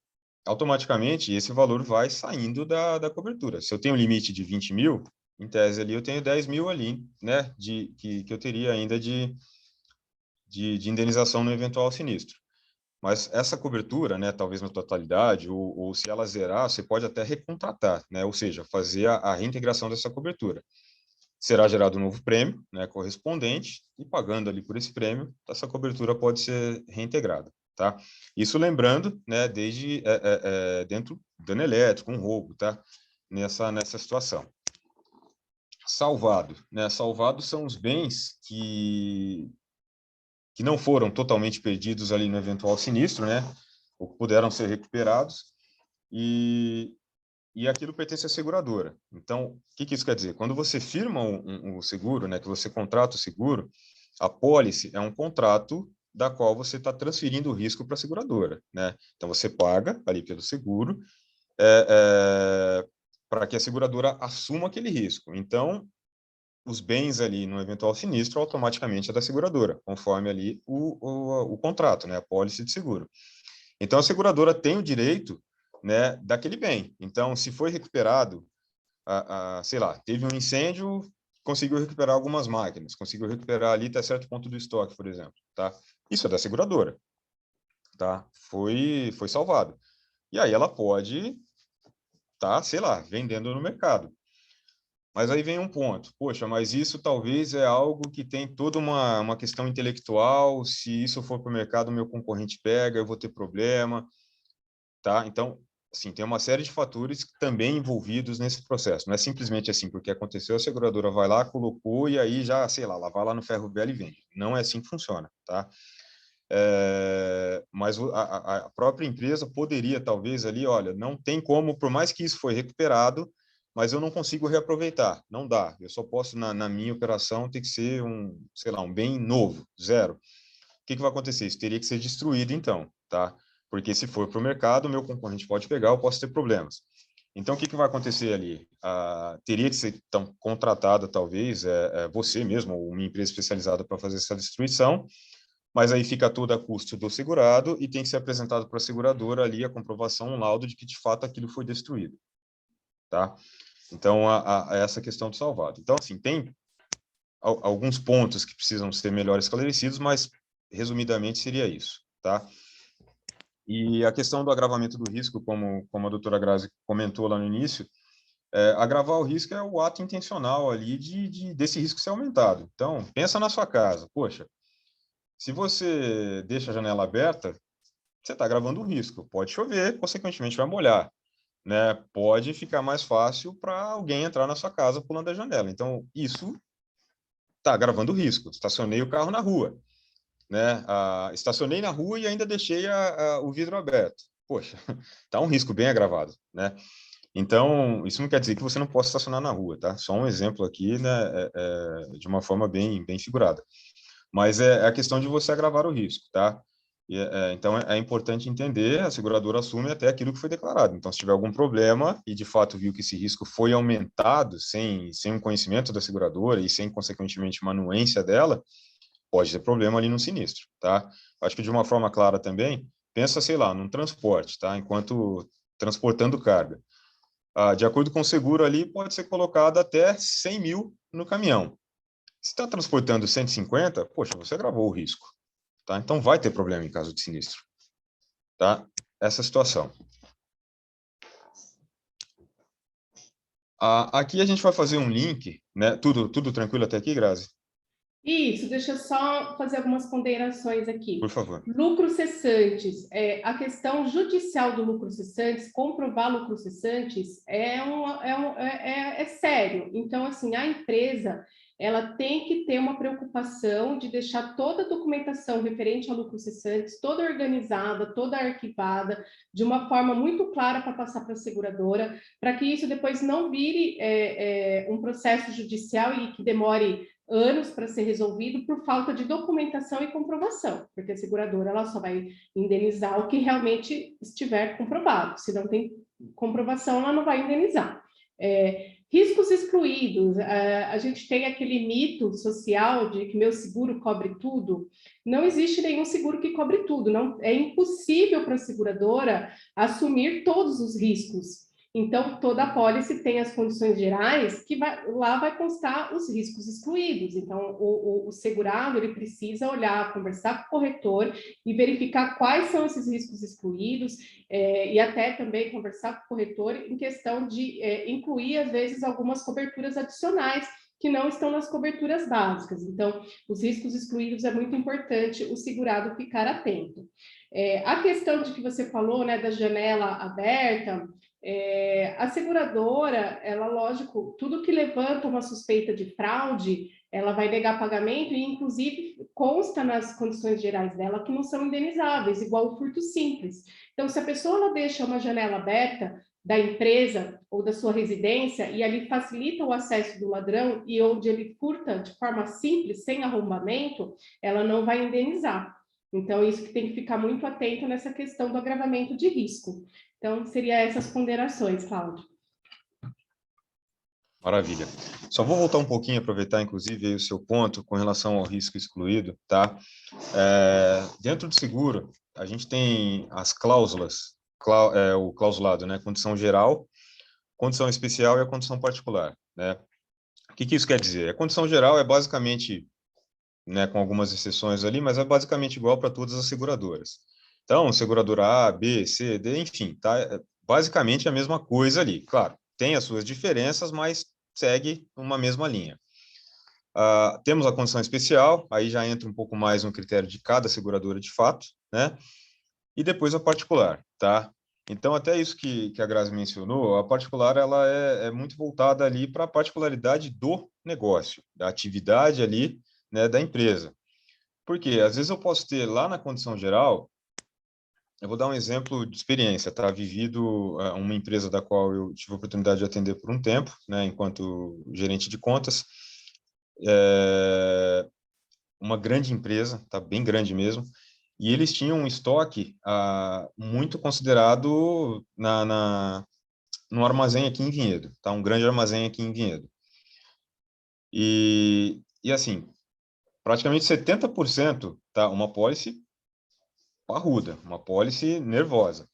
automaticamente esse valor vai saindo da cobertura. Se eu tenho um limite de 20 mil, em tese ali eu tenho 10 mil ali, né? Que eu teria ainda de indenização no eventual sinistro. Mas essa cobertura, né, talvez na totalidade, ou se ela zerar, você pode até recontratar, né, ou seja, fazer a reintegração dessa cobertura. Será gerado um novo prêmio, né, correspondente, e pagando ali por esse prêmio, essa cobertura pode ser reintegrada, tá? Isso lembrando, né, desde dentro do dano elétrico, um roubo, tá? Nessa situação. Salvado, né? Salvados são os bens que não foram totalmente perdidos ali no eventual sinistro, né? Ou que puderam ser recuperados, e aquilo pertence à seguradora. Então, o que isso quer dizer? Quando você firma um seguro, né, que você contrata o seguro, a pólice é um contrato da qual você está transferindo o risco para a seguradora, né? Então, você paga ali pelo seguro para que a seguradora assuma aquele risco. Então, os bens ali no eventual sinistro automaticamente é da seguradora, conforme ali o contrato, né, a pólice de seguro. Então, a seguradora tem o direito, né, daquele bem. Então, se foi recuperado, sei lá, teve um incêndio, conseguiu recuperar algumas máquinas, conseguiu recuperar ali até certo ponto do estoque, por exemplo, tá? Isso é da seguradora, tá? Foi salvado. E aí ela pode tá, sei lá, vendendo no mercado. Mas aí vem um ponto, poxa, mas isso talvez é algo que tem toda uma questão intelectual, se isso for para o mercado, meu concorrente pega, eu vou ter problema, tá? Então, assim, tem uma série de fatores também envolvidos nesse processo, não é simplesmente assim, porque aconteceu, a seguradora vai lá, colocou, e aí já, sei lá, ela vai lá no ferro velho e vende. Não é assim que funciona, tá? Mas a própria empresa poderia, talvez, ali, olha, não tem como, por mais que isso foi recuperado, mas eu não consigo reaproveitar, não dá. Eu só posso, na minha operação, ter que ser sei lá, um bem novo, zero. O que vai acontecer? Isso teria que ser destruído, então, tá? Porque se for para o mercado, o meu concorrente pode pegar, eu posso ter problemas. Então, o que vai acontecer ali? Teria que ser, então, contratada, talvez, você mesmo, ou uma empresa especializada para fazer essa destruição, mas aí fica tudo a custo do segurado e tem que ser apresentado para a seguradora ali a comprovação, um laudo de que, de fato, aquilo foi destruído, tá? Então, essa questão do salvado. Então, assim, tem alguns pontos que precisam ser melhor esclarecidos, mas, resumidamente, seria isso, tá? E a questão do agravamento do risco, como a doutora Grazi comentou lá no início, agravar o risco é o ato intencional ali desse risco ser aumentado. Então, pensa na sua casa. Poxa, se você deixa a janela aberta, você está agravando o risco. Pode chover, consequentemente vai molhar, né? Pode ficar mais fácil para alguém entrar na sua casa pulando a janela. Então, isso está agravando o risco. Estacionei o carro na rua, né? Estacionei na rua e ainda deixei o vidro aberto. Poxa, está um risco bem agravado, né? Então, isso não quer dizer que você não possa estacionar na rua, tá? Só um exemplo aqui, né? De uma forma bem figurada. Mas é a questão de você agravar o risco, tá? Então, é importante entender, a seguradora assume até aquilo que foi declarado. Então, se tiver algum problema e, de fato, viu que esse risco foi aumentado sem um conhecimento da seguradora e sem, consequentemente, uma anuência dela, pode ter problema ali no sinistro, tá? Acho que, de uma forma clara também, pensa, sei lá, num transporte, tá? Enquanto transportando carga. De acordo com o seguro ali, pode ser colocado até 100 mil no caminhão. Se está transportando 150, poxa, você agravou o risco, tá? Então vai ter problema em caso de sinistro, tá? Essa situação. Aqui a gente vai fazer um link, né? Tudo tranquilo até aqui, Grazi? Isso, deixa eu só fazer algumas ponderações aqui. Por favor. Lucros cessantes, a questão judicial do lucro cessantes, comprovar lucros cessantes é sério. Então, assim, a empresa ela tem que ter uma preocupação de deixar toda a documentação referente ao lucro cessantes, toda organizada, toda arquivada, de uma forma muito clara para passar para a seguradora, para que isso depois não vire um processo judicial e que demore anos para ser resolvido por falta de documentação e comprovação, porque a seguradora ela só vai indenizar o que realmente estiver comprovado. Se não tem comprovação, ela não vai indenizar. Riscos excluídos. A gente tem aquele mito social de que meu seguro cobre tudo. Não existe nenhum seguro que cobre tudo. Não, é impossível para a seguradora assumir todos os riscos. Então, toda apólice tem as condições gerais que lá vai constar os riscos excluídos. Então, o segurado ele precisa olhar, conversar com o corretor e verificar quais são esses riscos excluídos e até também conversar com o corretor em questão de incluir, às vezes, algumas coberturas adicionais que não estão nas coberturas básicas. Então, os riscos excluídos é muito importante o segurado ficar atento. A questão de que você falou, né, da janela aberta, a seguradora, ela, lógico, tudo que levanta uma suspeita de fraude, ela vai negar pagamento e, inclusive, consta nas condições gerais dela que não são indenizáveis, igual o furto simples. Então, se a pessoa ela deixa uma janela aberta da empresa ou da sua residência e ali facilita o acesso do ladrão e onde ele furta de forma simples, sem arrombamento, ela não vai indenizar. Então, isso que tem que ficar muito atento nessa questão do agravamento de risco. Então, seria essas ponderações, Cláudio. Maravilha. Só vou voltar um pouquinho, aproveitar, inclusive, aí o seu ponto com relação ao risco excluído, tá? Dentro do seguro, a gente tem as cláusulas, o clausulado, né? Condição geral, condição especial e a condição particular, né? O que isso quer dizer? A condição geral é basicamente, né, com algumas exceções ali, mas é basicamente igual para todas as seguradoras. Então, seguradora A, B, C, D, enfim, tá? É basicamente a mesma coisa ali. Claro, tem as suas diferenças, mas segue uma mesma linha. Temos a condição especial, aí já entra um pouco mais no critério de cada seguradora de fato, né? E depois a particular, tá? Então, até isso que a Grazi mencionou, a particular ela é muito voltada ali para a particularidade do negócio, da atividade ali, né, da empresa. Porque às vezes eu posso ter lá na condição geral, eu vou dar um exemplo de experiência, tá? Vivido uma empresa da qual eu tive a oportunidade de atender por um tempo, né, enquanto gerente de contas, uma grande empresa, tá? Bem grande mesmo, e eles tinham um estoque muito considerado no armazém aqui em Vinhedo, tá? Um grande armazém aqui em Vinhedo. E assim, praticamente 70%, tá? Uma pólice parruda, uma pólice nervosa.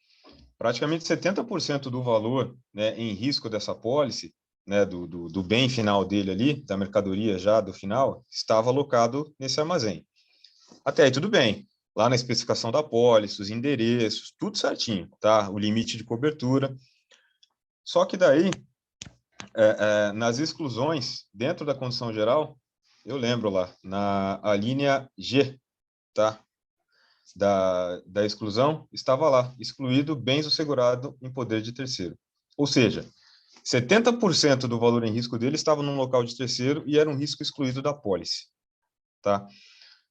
Praticamente 70% do valor, né, em risco dessa pólice, né, do bem final dele ali, da mercadoria já do final, estava alocado nesse armazém. Até aí tudo bem. Lá na especificação da pólice, os endereços, tudo certinho, tá? O limite de cobertura. Só que daí, nas exclusões, dentro da condição geral, eu lembro lá, a linha G, tá? Da exclusão, estava lá, excluído bens do segurado em poder de terceiro. Ou seja, 70% do valor em risco dele estava num local de terceiro e era um risco excluído da pólice, tá?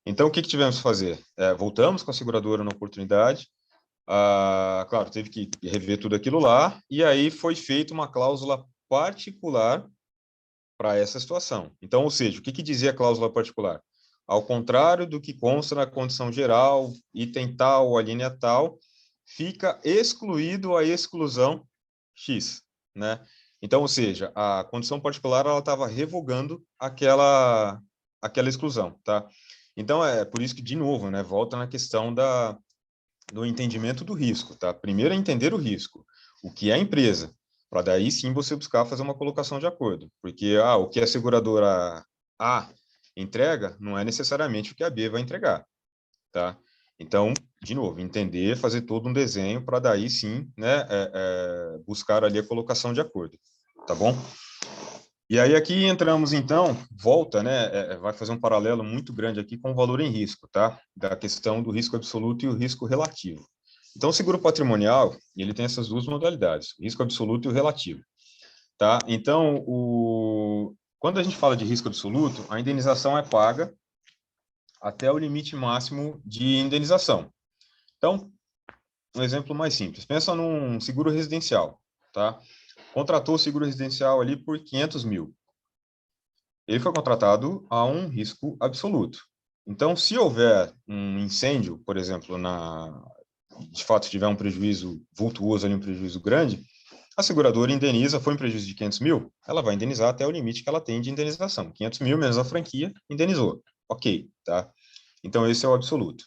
Então, o que tivemos que fazer? Voltamos com a seguradora na oportunidade, claro, teve que rever tudo aquilo lá, e aí foi feita uma cláusula particular para essa situação. Então, ou seja, o que dizia a cláusula particular? Ao contrário do que consta na condição geral, item tal, a linha tal, fica excluído a exclusão X, né? Então, ou seja, a condição particular ela estava revogando aquela exclusão, tá? Então, é por isso que, de novo, né, volta na questão do entendimento do risco, tá? Primeiro é entender o risco, o que é a empresa, para daí sim você buscar fazer uma colocação de acordo, porque o que a seguradora A entrega não é necessariamente o que a B vai entregar, tá? Então, de novo, entender, fazer todo um desenho para daí sim, né, buscar ali a colocação de acordo, tá bom? E aí aqui entramos então, volta, né, vai fazer um paralelo muito grande aqui com o valor em risco, tá? Da questão do risco absoluto e o risco relativo. Então, o seguro patrimonial, ele tem essas duas modalidades, o risco absoluto e o relativo, tá? Então, quando a gente fala de risco absoluto, a indenização é paga até o limite máximo de indenização. Então, um exemplo mais simples, pensa num seguro residencial, tá? Contratou o seguro residencial ali por 500 mil. Ele foi contratado a um risco absoluto. Então, se houver um incêndio, por exemplo, de fato tiver um prejuízo vultuoso ali, um prejuízo grande, a seguradora indeniza, foi um prejuízo de 500 mil, ela vai indenizar até o limite que ela tem de indenização. 500 mil menos a franquia, indenizou. Ok, tá? Então, esse é o absoluto.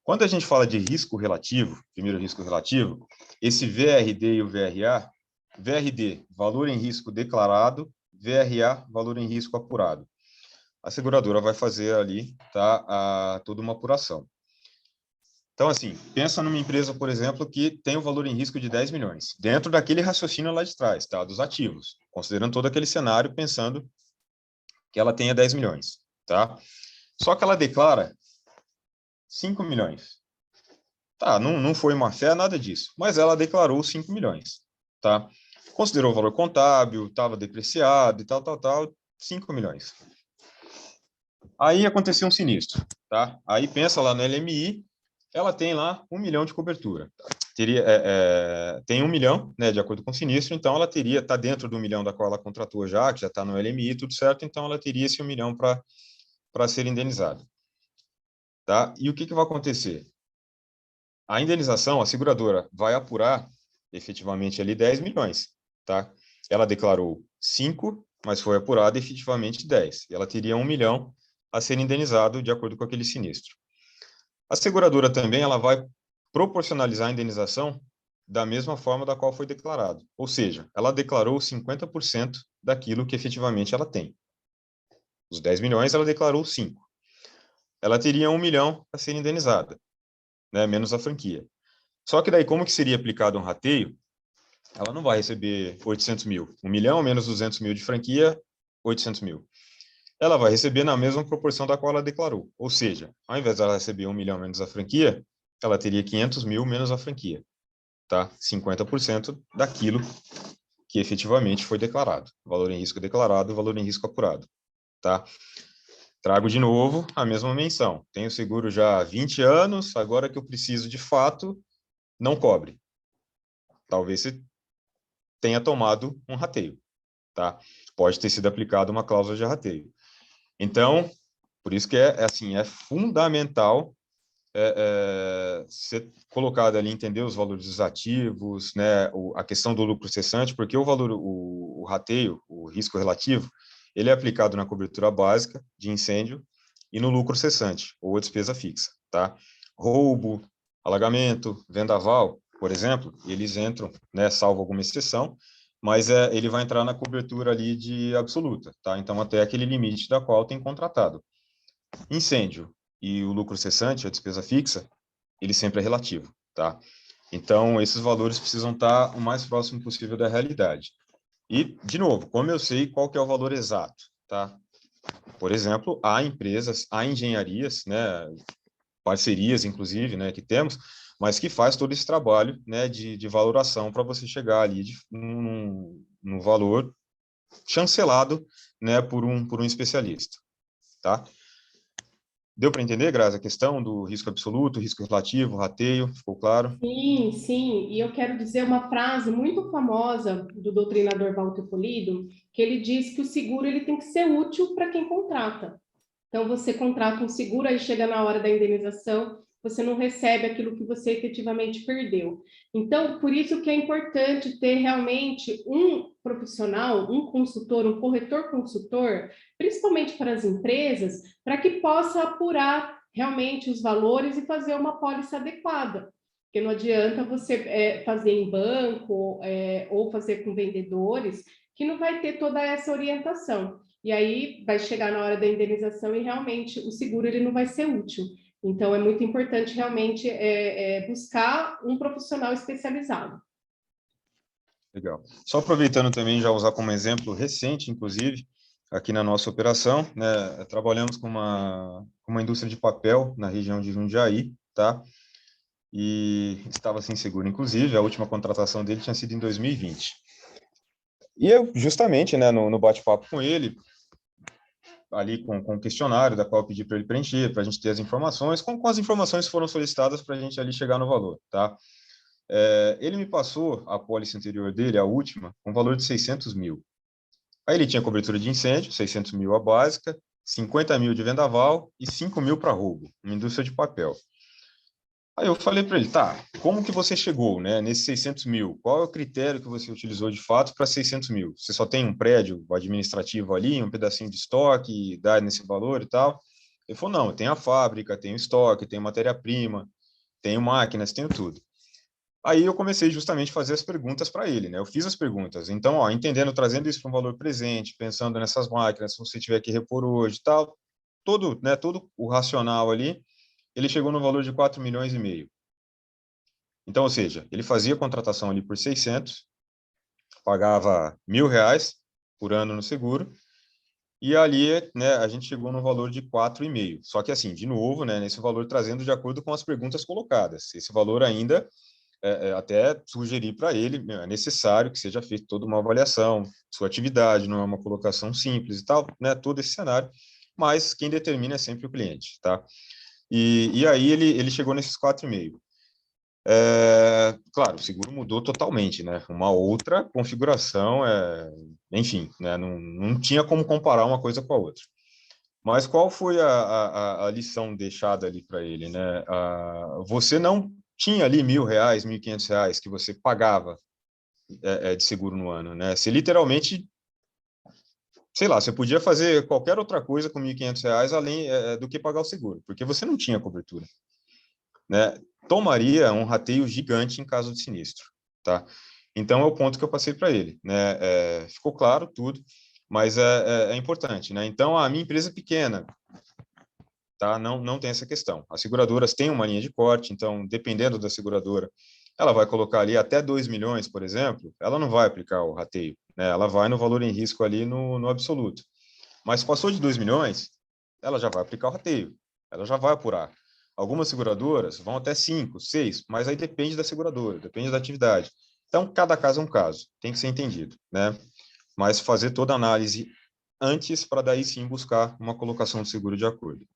Quando a gente fala de risco relativo, primeiro risco relativo, esse VRD e o VRA, VRD, valor em risco declarado, VRA, valor em risco apurado. A seguradora vai fazer ali, tá, toda uma apuração. Então, assim, pensa numa empresa, por exemplo, que tem o valor em risco de 10 milhões, dentro daquele raciocínio lá de trás, tá, dos ativos, considerando todo aquele cenário, pensando que ela tenha 10 milhões, tá? Só que ela declara 5 milhões. Tá, não foi má fé, nada disso, mas ela declarou 5 milhões, tá? Considerou o valor contábil, estava depreciado e tal, 5 milhões. Aí aconteceu um sinistro, tá? Aí pensa lá no LMI, ela tem lá 1 milhão de cobertura. Tem 1 milhão, né, de acordo com o sinistro, então ela teria, está dentro do 1 milhão da qual ela contratou já, que já está no LMI, tudo certo, então ela teria esse 1 milhão para ser indenizada. Tá? E o que vai acontecer? A indenização, a seguradora vai apurar efetivamente ali 10 milhões, tá? Ela declarou 5, mas foi apurada efetivamente 10. E ela teria 1 milhão a ser indenizado de acordo com aquele sinistro. A seguradora também ela vai proporcionalizar a indenização da mesma forma da qual foi declarado. Ou seja, ela declarou 50% daquilo que efetivamente ela tem. Os 10 milhões, ela declarou 5. Ela teria 1 milhão a ser indenizada, né, menos a franquia. Só que daí, como que seria aplicado um rateio, ela não vai receber 800 mil. 1 milhão menos 200 mil de franquia, 800 mil. Ela vai receber na mesma proporção da qual ela declarou. Ou seja, ao invés de ela receber 1 milhão menos a franquia, ela teria 500 mil menos a franquia. Tá? 50% daquilo que efetivamente foi declarado. Valor em risco declarado, valor em risco apurado. Tá? Trago de novo a mesma menção. Tenho seguro já há 20 anos, agora que eu preciso de fato, não cobre. Talvez você tenha tomado um rateio, tá? Pode ter sido aplicada uma cláusula de rateio. Então, por isso que é fundamental ser colocado ali, entender os valores dos ativos, né, a questão do lucro cessante, porque o rateio, o risco relativo, ele é aplicado na cobertura básica de incêndio e no lucro cessante, ou a despesa fixa, tá? Roubo, alagamento, vendaval, por exemplo, eles entram, né, salvo alguma exceção, mas ele vai entrar na cobertura ali de absoluta, tá? Então, até aquele limite da qual tem contratado. Incêndio e o lucro cessante, a despesa fixa, ele sempre é relativo, tá? Então, esses valores precisam estar o mais próximo possível da realidade. E, de novo, como eu sei qual que é o valor exato, tá? Por exemplo, há empresas, há engenharias, né, parcerias, inclusive, né, que temos, mas que faz todo esse trabalho, né, de valoração para você chegar ali num valor chancelado, né, por um especialista, tá? Deu para entender, Grazi, a questão do risco absoluto, risco relativo, rateio, ficou claro? Sim, sim, e eu quero dizer uma frase muito famosa do doutrinador Walter Polido, que ele diz que o seguro ele tem que ser útil para quem contrata. Então, você contrata um seguro, aí chega na hora da indenização, você não recebe aquilo que você efetivamente perdeu. Então, por isso que é importante ter realmente um profissional, um consultor, um corretor consultor, principalmente para as empresas, para que possa apurar realmente os valores e fazer uma pólice adequada. Porque não adianta você fazer em banco ou fazer com vendedores, que não vai ter toda essa orientação. E aí vai chegar na hora da indenização e realmente o seguro ele não vai ser útil. Então é muito importante realmente buscar um profissional especializado. Legal. Só aproveitando também, já usar como exemplo recente, inclusive, aqui na nossa operação, né, trabalhamos com uma indústria de papel na região de Jundiaí, tá? E estava sem seguro, inclusive, a última contratação dele tinha sido em 2020. E eu, justamente, né, no bate-papo com ele, ali com o questionário, da qual eu pedi para ele preencher, para a gente ter as informações, com as informações que foram solicitadas para a gente ali chegar no valor, tá? Ele me passou a pólice anterior dele, a última, com um valor de 600 mil. Aí ele tinha cobertura de incêndio, 600 mil a básica, 50 mil de vendaval e 5 mil para roubo, uma indústria de papel. Aí eu falei para ele, tá, como que você chegou, né, nesses 600 mil? Qual é o critério que você utilizou de fato para 600 mil? Você só tem um prédio administrativo ali, um pedacinho de estoque, dá nesse valor e tal? Ele falou, não, eu tenho a fábrica, tenho estoque, tenho matéria-prima, tenho máquinas, tenho tudo. Aí eu comecei justamente a fazer as perguntas para ele, né? Eu fiz as perguntas. Então, ó, entendendo, trazendo isso para um valor presente, pensando nessas máquinas, se você tiver que repor hoje, tal, todo, né, todo o racional ali, ele chegou no valor de 4 milhões e meio. Então, ou seja, ele fazia a contratação ali por 600, pagava R$ 1.000 por ano no seguro, e ali, né, a gente chegou no valor de 4,5. Só que assim, de novo, né, nesse valor trazendo de acordo com as perguntas colocadas. Esse valor ainda, até sugeri para ele, é necessário que seja feita toda uma avaliação, sua atividade, não é uma colocação simples e tal, né, todo esse cenário, mas quem determina é sempre o cliente, tá? E aí ele chegou nesses 4,5. Claro, o seguro mudou totalmente, né? Uma outra configuração, enfim, né? Não tinha como comparar uma coisa com a outra. Mas qual foi a lição deixada ali para ele, né? Você não tinha ali R$ 1.000, R$ 1.500 que você pagava de seguro no ano, né? Você literalmente, sei lá, você podia fazer qualquer outra coisa com R$ 1.500 além do que pagar o seguro, porque você não tinha cobertura, né? Tomaria um rateio gigante em caso de sinistro, tá? Então é o ponto que eu passei para ele, né? Ficou claro tudo, mas é importante, né? Então a minha empresa é pequena, tá? Não tem essa questão. As seguradoras têm uma linha de corte, então dependendo da seguradora, ela vai colocar ali até 2 milhões, por exemplo, ela não vai aplicar o rateio, né? Ela vai no valor em risco ali no absoluto. Mas passou de 2 milhões, ela já vai aplicar o rateio, ela já vai apurar. Algumas seguradoras vão até 5, 6, mas aí depende da seguradora, depende da atividade. Então, cada caso é um caso, tem que ser entendido, né? Mas fazer toda a análise antes para daí sim buscar uma colocação de seguro de acordo.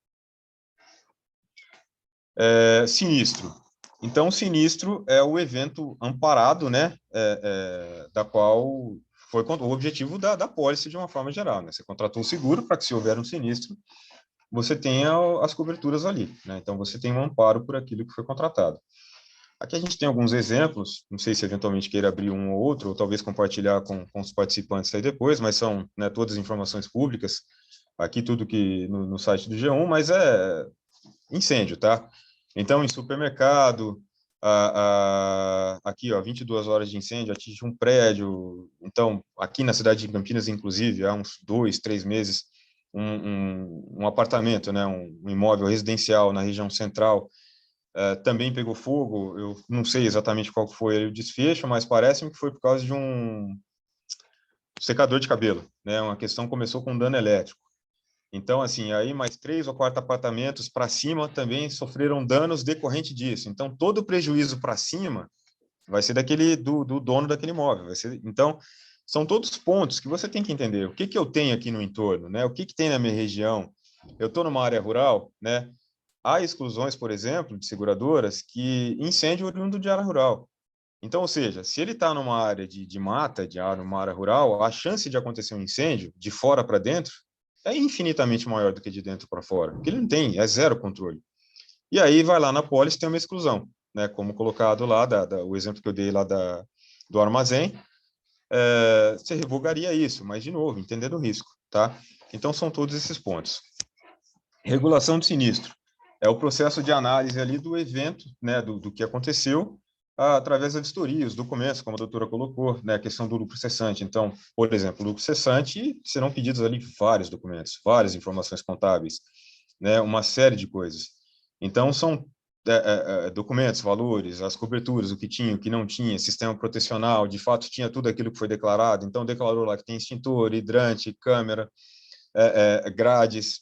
Sinistro. Então, sinistro é o evento amparado, né? Da qual foi o objetivo da pólice de uma forma geral, né? Você contratou um seguro para que, se houver um sinistro, você tenha as coberturas ali, né? Então, você tem um amparo por aquilo que foi contratado. Aqui a gente tem alguns exemplos, não sei se eventualmente queira abrir um ou outro, ou talvez compartilhar com os participantes aí depois, mas são, né, todas informações públicas, aqui tudo que no site do G1, mas incêndio, tá? Então, em supermercado, aqui, ó, 22 horas de incêndio, atinge um prédio. Então, aqui na cidade de Campinas, inclusive, há uns 2, 3 meses, um apartamento, né, um imóvel residencial na região central, também pegou fogo. Eu não sei exatamente qual foi o desfecho, mas parece-me que foi por causa de um secador de cabelo, né? Uma questão começou com dano elétrico. Então, assim, aí mais 3 ou 4 apartamentos para cima também sofreram danos decorrente disso. Então, todo o prejuízo para cima vai ser do dono daquele imóvel. Então, são todos pontos que você tem que entender. O que eu tenho aqui no entorno, né? O que tem na minha região? Eu estou numa área rural, né? Há exclusões, por exemplo, de seguradoras que incêndio oriundo de área rural. Então, ou seja, se ele está numa área de mata, numa área rural, a chance de acontecer um incêndio de fora para dentro é infinitamente maior do que de dentro para fora, porque ele não tem, é zero controle. E aí vai lá na pólice, tem uma exclusão, né? Como colocado lá, o exemplo que eu dei lá do armazém, você revogaria isso, mas de novo, entendendo o risco, tá? Então são todos esses pontos. Regulação de sinistro é o processo de análise ali do evento, né? Do que aconteceu, através da vistoria, os documentos, como a doutora colocou, né, a questão do lucro cessante. Então, por exemplo, lucro cessante, serão pedidos ali vários documentos, várias informações contábeis, né, uma série de coisas. Então, são documentos, valores, as coberturas, o que tinha, o que não tinha, sistema protecional, de fato tinha tudo aquilo que foi declarado, então declarou lá que tem extintor, hidrante, câmera, grades,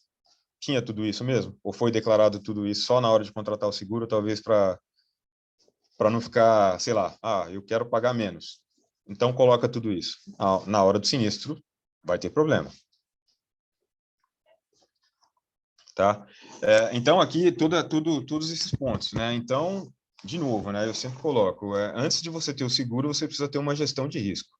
tinha tudo isso mesmo? Ou foi declarado tudo isso só na hora de contratar o seguro, talvez para não ficar, sei lá, eu quero pagar menos. Então, coloca tudo isso. Na hora do sinistro, vai ter problema. Tá? Então, aqui, todos esses pontos, né? Então, de novo, né? Eu sempre coloco, antes de você ter o seguro, você precisa ter uma gestão de risco.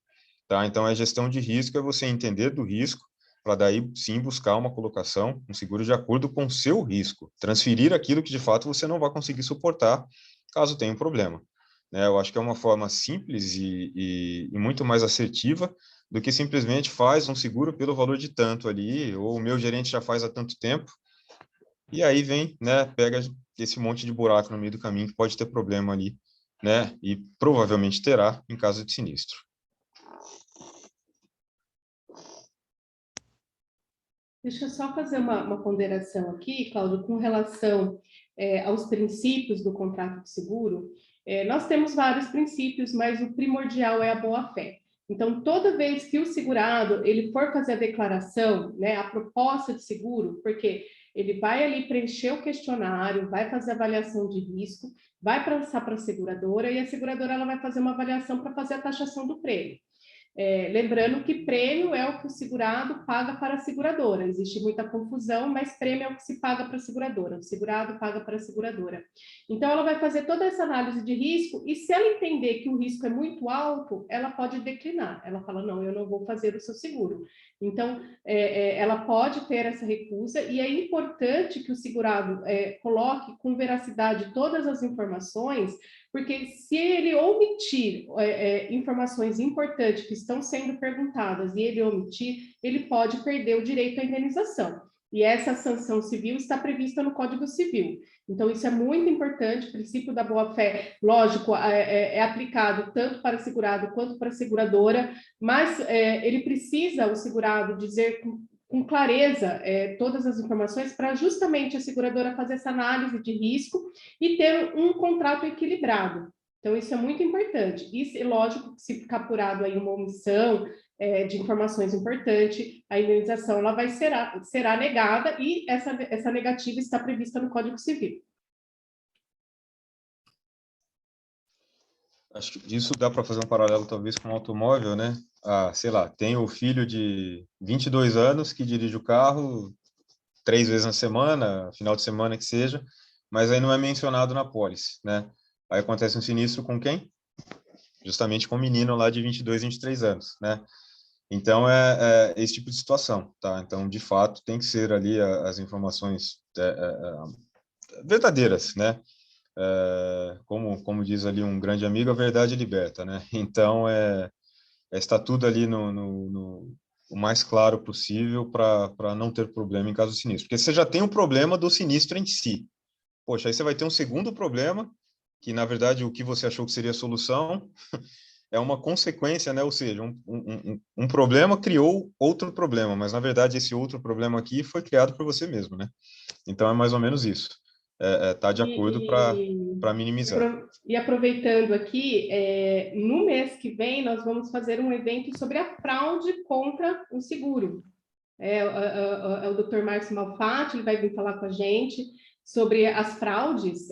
Tá? Então, a gestão de risco é você entender do risco, para daí sim buscar uma colocação, um seguro de acordo com o seu risco, transferir aquilo que de fato você não vai conseguir suportar caso tenha um problema. Né? Eu acho que é uma forma simples e muito mais assertiva do que simplesmente faz um seguro pelo valor de tanto ali, ou o meu gerente já faz há tanto tempo, e aí vem, né, pega esse monte de buraco no meio do caminho que pode ter problema ali né? E provavelmente terá em caso de sinistro. Deixa eu só fazer uma ponderação aqui, Cláudio, com relação aos princípios do contrato de seguro. Nós temos vários princípios, mas o primordial é a boa-fé. Então, toda vez que o segurado ele for fazer a declaração, né, a proposta de seguro, porque ele vai ali preencher o questionário, vai fazer a avaliação de risco, vai passar para a seguradora e a seguradora ela vai fazer uma avaliação para fazer a taxação do prêmio. Lembrando que prêmio é o que o segurado paga para a seguradora. Existe muita confusão, mas prêmio é o que se paga para a seguradora. O segurado paga para a seguradora. Então, ela vai fazer toda essa análise de risco e se ela entender que o risco é muito alto, ela pode declinar. Ela fala, não, eu não vou fazer o seu seguro. Então, ela pode ter essa recusa e é importante que o segurado coloque com veracidade todas as informações, porque se ele omitir informações importantes que estão sendo perguntadas e ele omitir, ele pode perder o direito à indenização. E essa sanção civil está prevista no Código Civil. Então, isso é muito importante. O princípio da boa-fé, lógico, é aplicado tanto para o segurado quanto para a seguradora, mas ele precisa, o segurado, dizer com clareza todas as informações para justamente a seguradora fazer essa análise de risco e ter um contrato equilibrado. Então, isso é muito importante. E, lógico, se ficar apurado aí uma omissão de informações importantes, a indenização ela será negada e essa negativa está prevista no Código Civil. Acho que disso dá para fazer um paralelo, talvez, com o automóvel, né? Sei lá, tem o filho de 22 anos que dirige o carro 3 vezes na semana, final de semana que seja, mas aí não é mencionado na apólice, né? Aí acontece um sinistro com quem? Justamente com o menino lá de 22, 23 anos, né? Então, é esse tipo de situação, tá? Então, de fato, tem que ser ali as informações verdadeiras, né? Como diz ali um grande amigo, a verdade liberta, né? Então, está tudo ali o mais claro possível para não ter problema em caso de sinistro. Porque você já tem o problema do sinistro em si. Poxa, aí você vai ter um segundo problema, que, na verdade, o que você achou que seria a solução é uma consequência, né? Ou seja, um problema criou outro problema, mas, na verdade, esse outro problema aqui foi criado por você mesmo, né? Então, é mais ou menos isso. Tá de acordo para minimizar. E aproveitando aqui, no mês que vem, nós vamos fazer um evento sobre a fraude contra o seguro. O Dr. Márcio Malfatti, ele vai vir falar com a gente sobre as fraudes.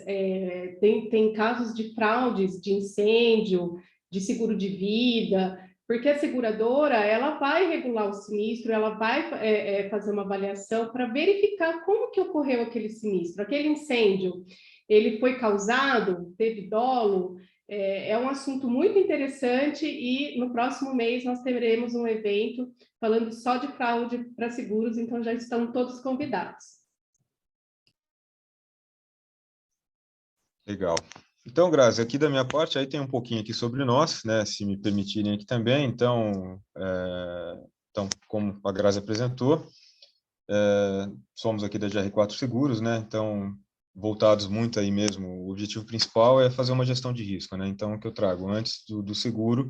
Tem casos de fraudes de incêndio, de seguro de vida, porque a seguradora ela vai regular o sinistro, ela vai fazer uma avaliação para verificar como que ocorreu aquele sinistro, aquele incêndio, ele foi causado, teve dolo. É um assunto muito interessante e no próximo mês nós teremos um evento falando só de fraude para seguros, então já estão todos convidados. Legal. Então, Grazi, aqui da minha parte, aí tem um pouquinho aqui sobre nós, né, se me permitirem aqui também. Então, como a Grazi apresentou, somos aqui da GR4 Seguros, né, então, voltados muito aí mesmo, o objetivo principal é fazer uma gestão de risco, né, então, o que eu trago antes do seguro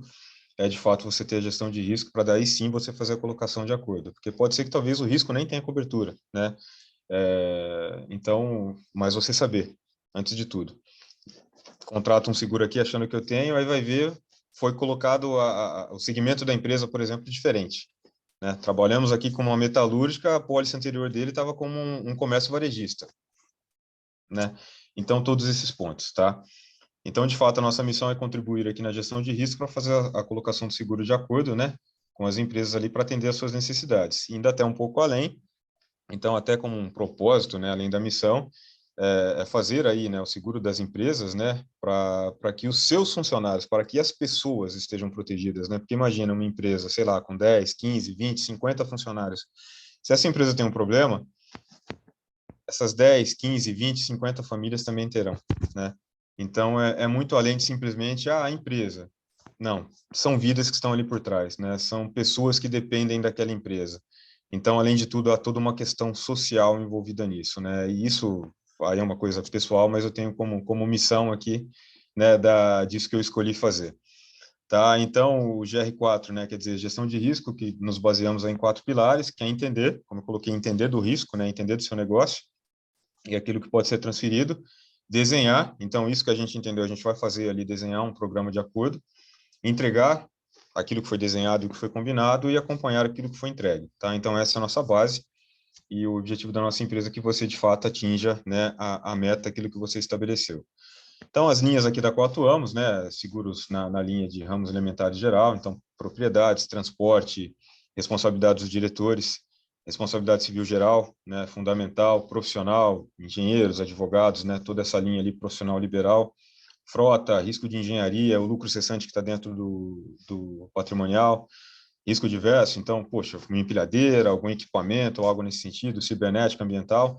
é, de fato, você ter a gestão de risco, para daí sim você fazer a colocação de acordo, porque pode ser que talvez o risco nem tenha cobertura, né, então, mas você saber, antes de tudo. Contrata um seguro aqui achando que eu tenho, aí vai ver, foi colocado o segmento da empresa, por exemplo, diferente. Né? Trabalhamos aqui com uma metalúrgica, a pólice anterior dele estava como um comércio varejista. Né? Então, todos esses pontos, tá? Então, de fato, a nossa missão é contribuir aqui na gestão de risco para fazer a colocação do seguro de acordo, né, com as empresas ali para atender às suas necessidades. E ainda até um pouco além, então, até como um propósito, né, além da missão, fazer aí, né, o seguro das empresas, né, para que os seus funcionários, para que as pessoas estejam protegidas, né, porque imagina uma empresa, sei lá, com 10, 15, 20, 50 funcionários, se essa empresa tem um problema, essas 10, 15, 20, 50 famílias também terão, né, então é muito além de simplesmente a empresa, não, são vidas que estão ali por trás, né, são pessoas que dependem daquela empresa, então, além de tudo, há toda uma questão social envolvida nisso, né, e isso aí é uma coisa pessoal, mas eu tenho como missão aqui né, disso que eu escolhi fazer. Tá? Então, o GR4, né, quer dizer, gestão de risco, que nos baseamos em 4 pilares, que é entender, como eu coloquei, entender do risco, né, entender do seu negócio e aquilo que pode ser transferido, desenhar, então isso que a gente entendeu, a gente vai fazer ali, desenhar um programa de acordo, entregar aquilo que foi desenhado e o que foi combinado e acompanhar aquilo que foi entregue, tá? Então, essa é a nossa base e o objetivo da nossa empresa é que você, de fato, atinja, né, a meta, aquilo que você estabeleceu. Então, as linhas aqui da qual atuamos, né, seguros na linha de ramos elementares geral, então, propriedades, transporte, responsabilidade dos diretores, responsabilidade civil geral, né, fundamental, profissional, engenheiros, advogados, né, toda essa linha ali profissional liberal, frota, risco de engenharia, o lucro cessante que está dentro do patrimonial, risco diverso, então, poxa, uma empilhadeira, algum equipamento ou algo nesse sentido, cibernética, ambiental,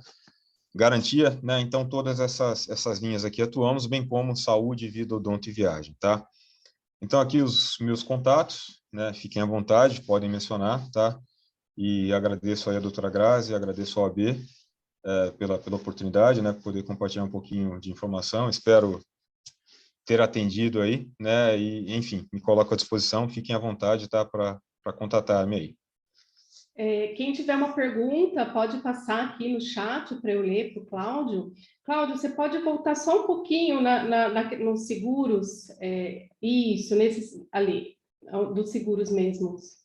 garantia, né? Então, todas essas linhas aqui atuamos, bem como saúde, vida, odonto e viagem, tá? Então, aqui os meus contatos, né? Fiquem à vontade, podem mencionar, tá? E agradeço aí a doutora Grazi, agradeço ao AB pela oportunidade, né? Poder compartilhar um pouquinho de informação, espero ter atendido aí, né? E, enfim, me coloco à disposição, fiquem à vontade, tá? Para contatar-me aí. Quem tiver uma pergunta, pode passar aqui no chat para eu ler para o Cláudio. Cláudio, você pode voltar só um pouquinho nos seguros? Isso, nesses ali, dos seguros mesmos.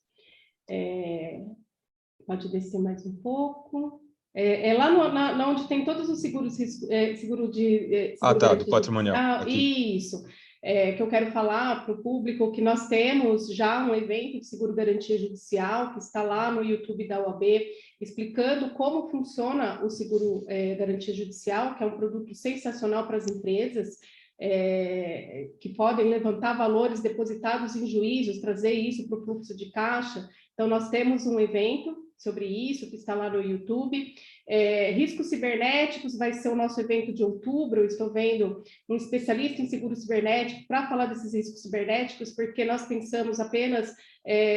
Pode descer mais um pouco. Lá onde tem todos os seguros, seguro de seguro Tá, do garantia patrimonial, judicial, aqui. isso. Que eu quero falar para o público que nós temos já um evento de seguro garantia judicial que está lá no YouTube da UAB, explicando como funciona o seguro garantia judicial, que é um produto sensacional para as empresas, que podem levantar valores depositados em juízos, trazer isso para o fluxo de caixa. Então, nós temos um evento sobre isso, que está lá no YouTube. Riscos cibernéticos vai ser o nosso evento de outubro. Eu estou vendo um especialista em seguro cibernético para falar desses riscos cibernéticos, porque nós pensamos apenas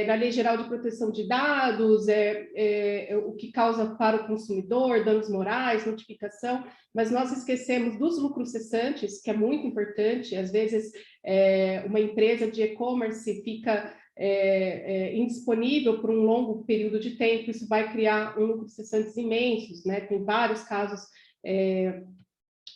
na Lei Geral de Proteção de Dados, o que causa para o consumidor, danos morais, notificação, mas nós esquecemos dos lucros cessantes, que é muito importante. Às vezes, uma empresa de e-commerce fica indisponível por um longo período de tempo, isso vai criar um lucro cessantes imensos, né? Tem vários casos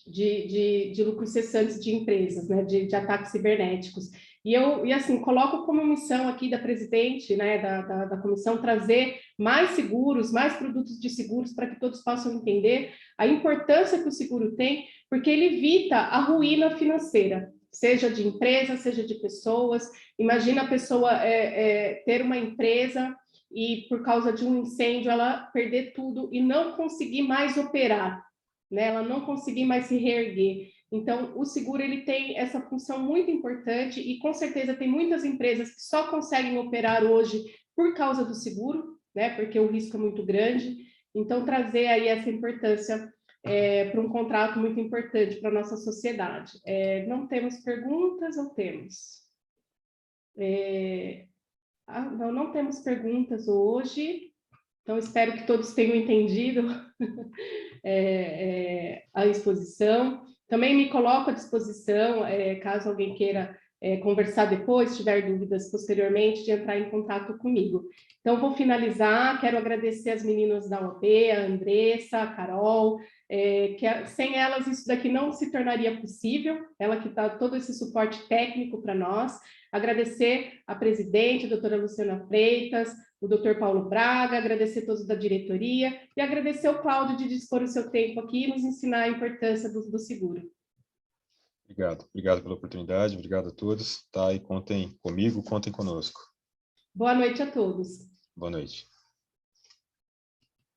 de lucros cessantes de empresas, né? De ataques cibernéticos. E assim, coloco como missão aqui da presidente, né, da comissão, trazer mais seguros, mais produtos de seguros, para que todos possam entender a importância que o seguro tem, porque ele evita a ruína financeira, seja de empresa, seja de pessoas. Imagina a pessoa ter uma empresa e, por causa de um incêndio, ela perder tudo e não conseguir mais operar, né? Ela não conseguir mais se reerguer. Então, o seguro ele tem essa função muito importante e, com certeza, tem muitas empresas que só conseguem operar hoje por causa do seguro, né? Porque o risco é muito grande. Então, trazer aí essa importância para um contrato muito importante para a nossa sociedade. Não temos perguntas ou temos? Não temos perguntas hoje, então espero que todos tenham entendido a exposição. Também me coloco à disposição, caso alguém queira conversar depois, tiver dúvidas posteriormente, de entrar em contato comigo. Então, vou finalizar, quero agradecer as meninas da UAB, a Andressa, a Carol, sem elas isso daqui não se tornaria possível, ela que dá todo esse suporte técnico para nós. Agradecer a presidente, a doutora Luciana Freitas, o doutor Paulo Braga, agradecer a todos da diretoria e agradecer ao Cláudio de dispor o seu tempo aqui e nos ensinar a importância do seguro. Obrigado pela oportunidade, obrigado a todos, tá? E contem comigo, contem conosco. Boa noite a todos. Boa noite.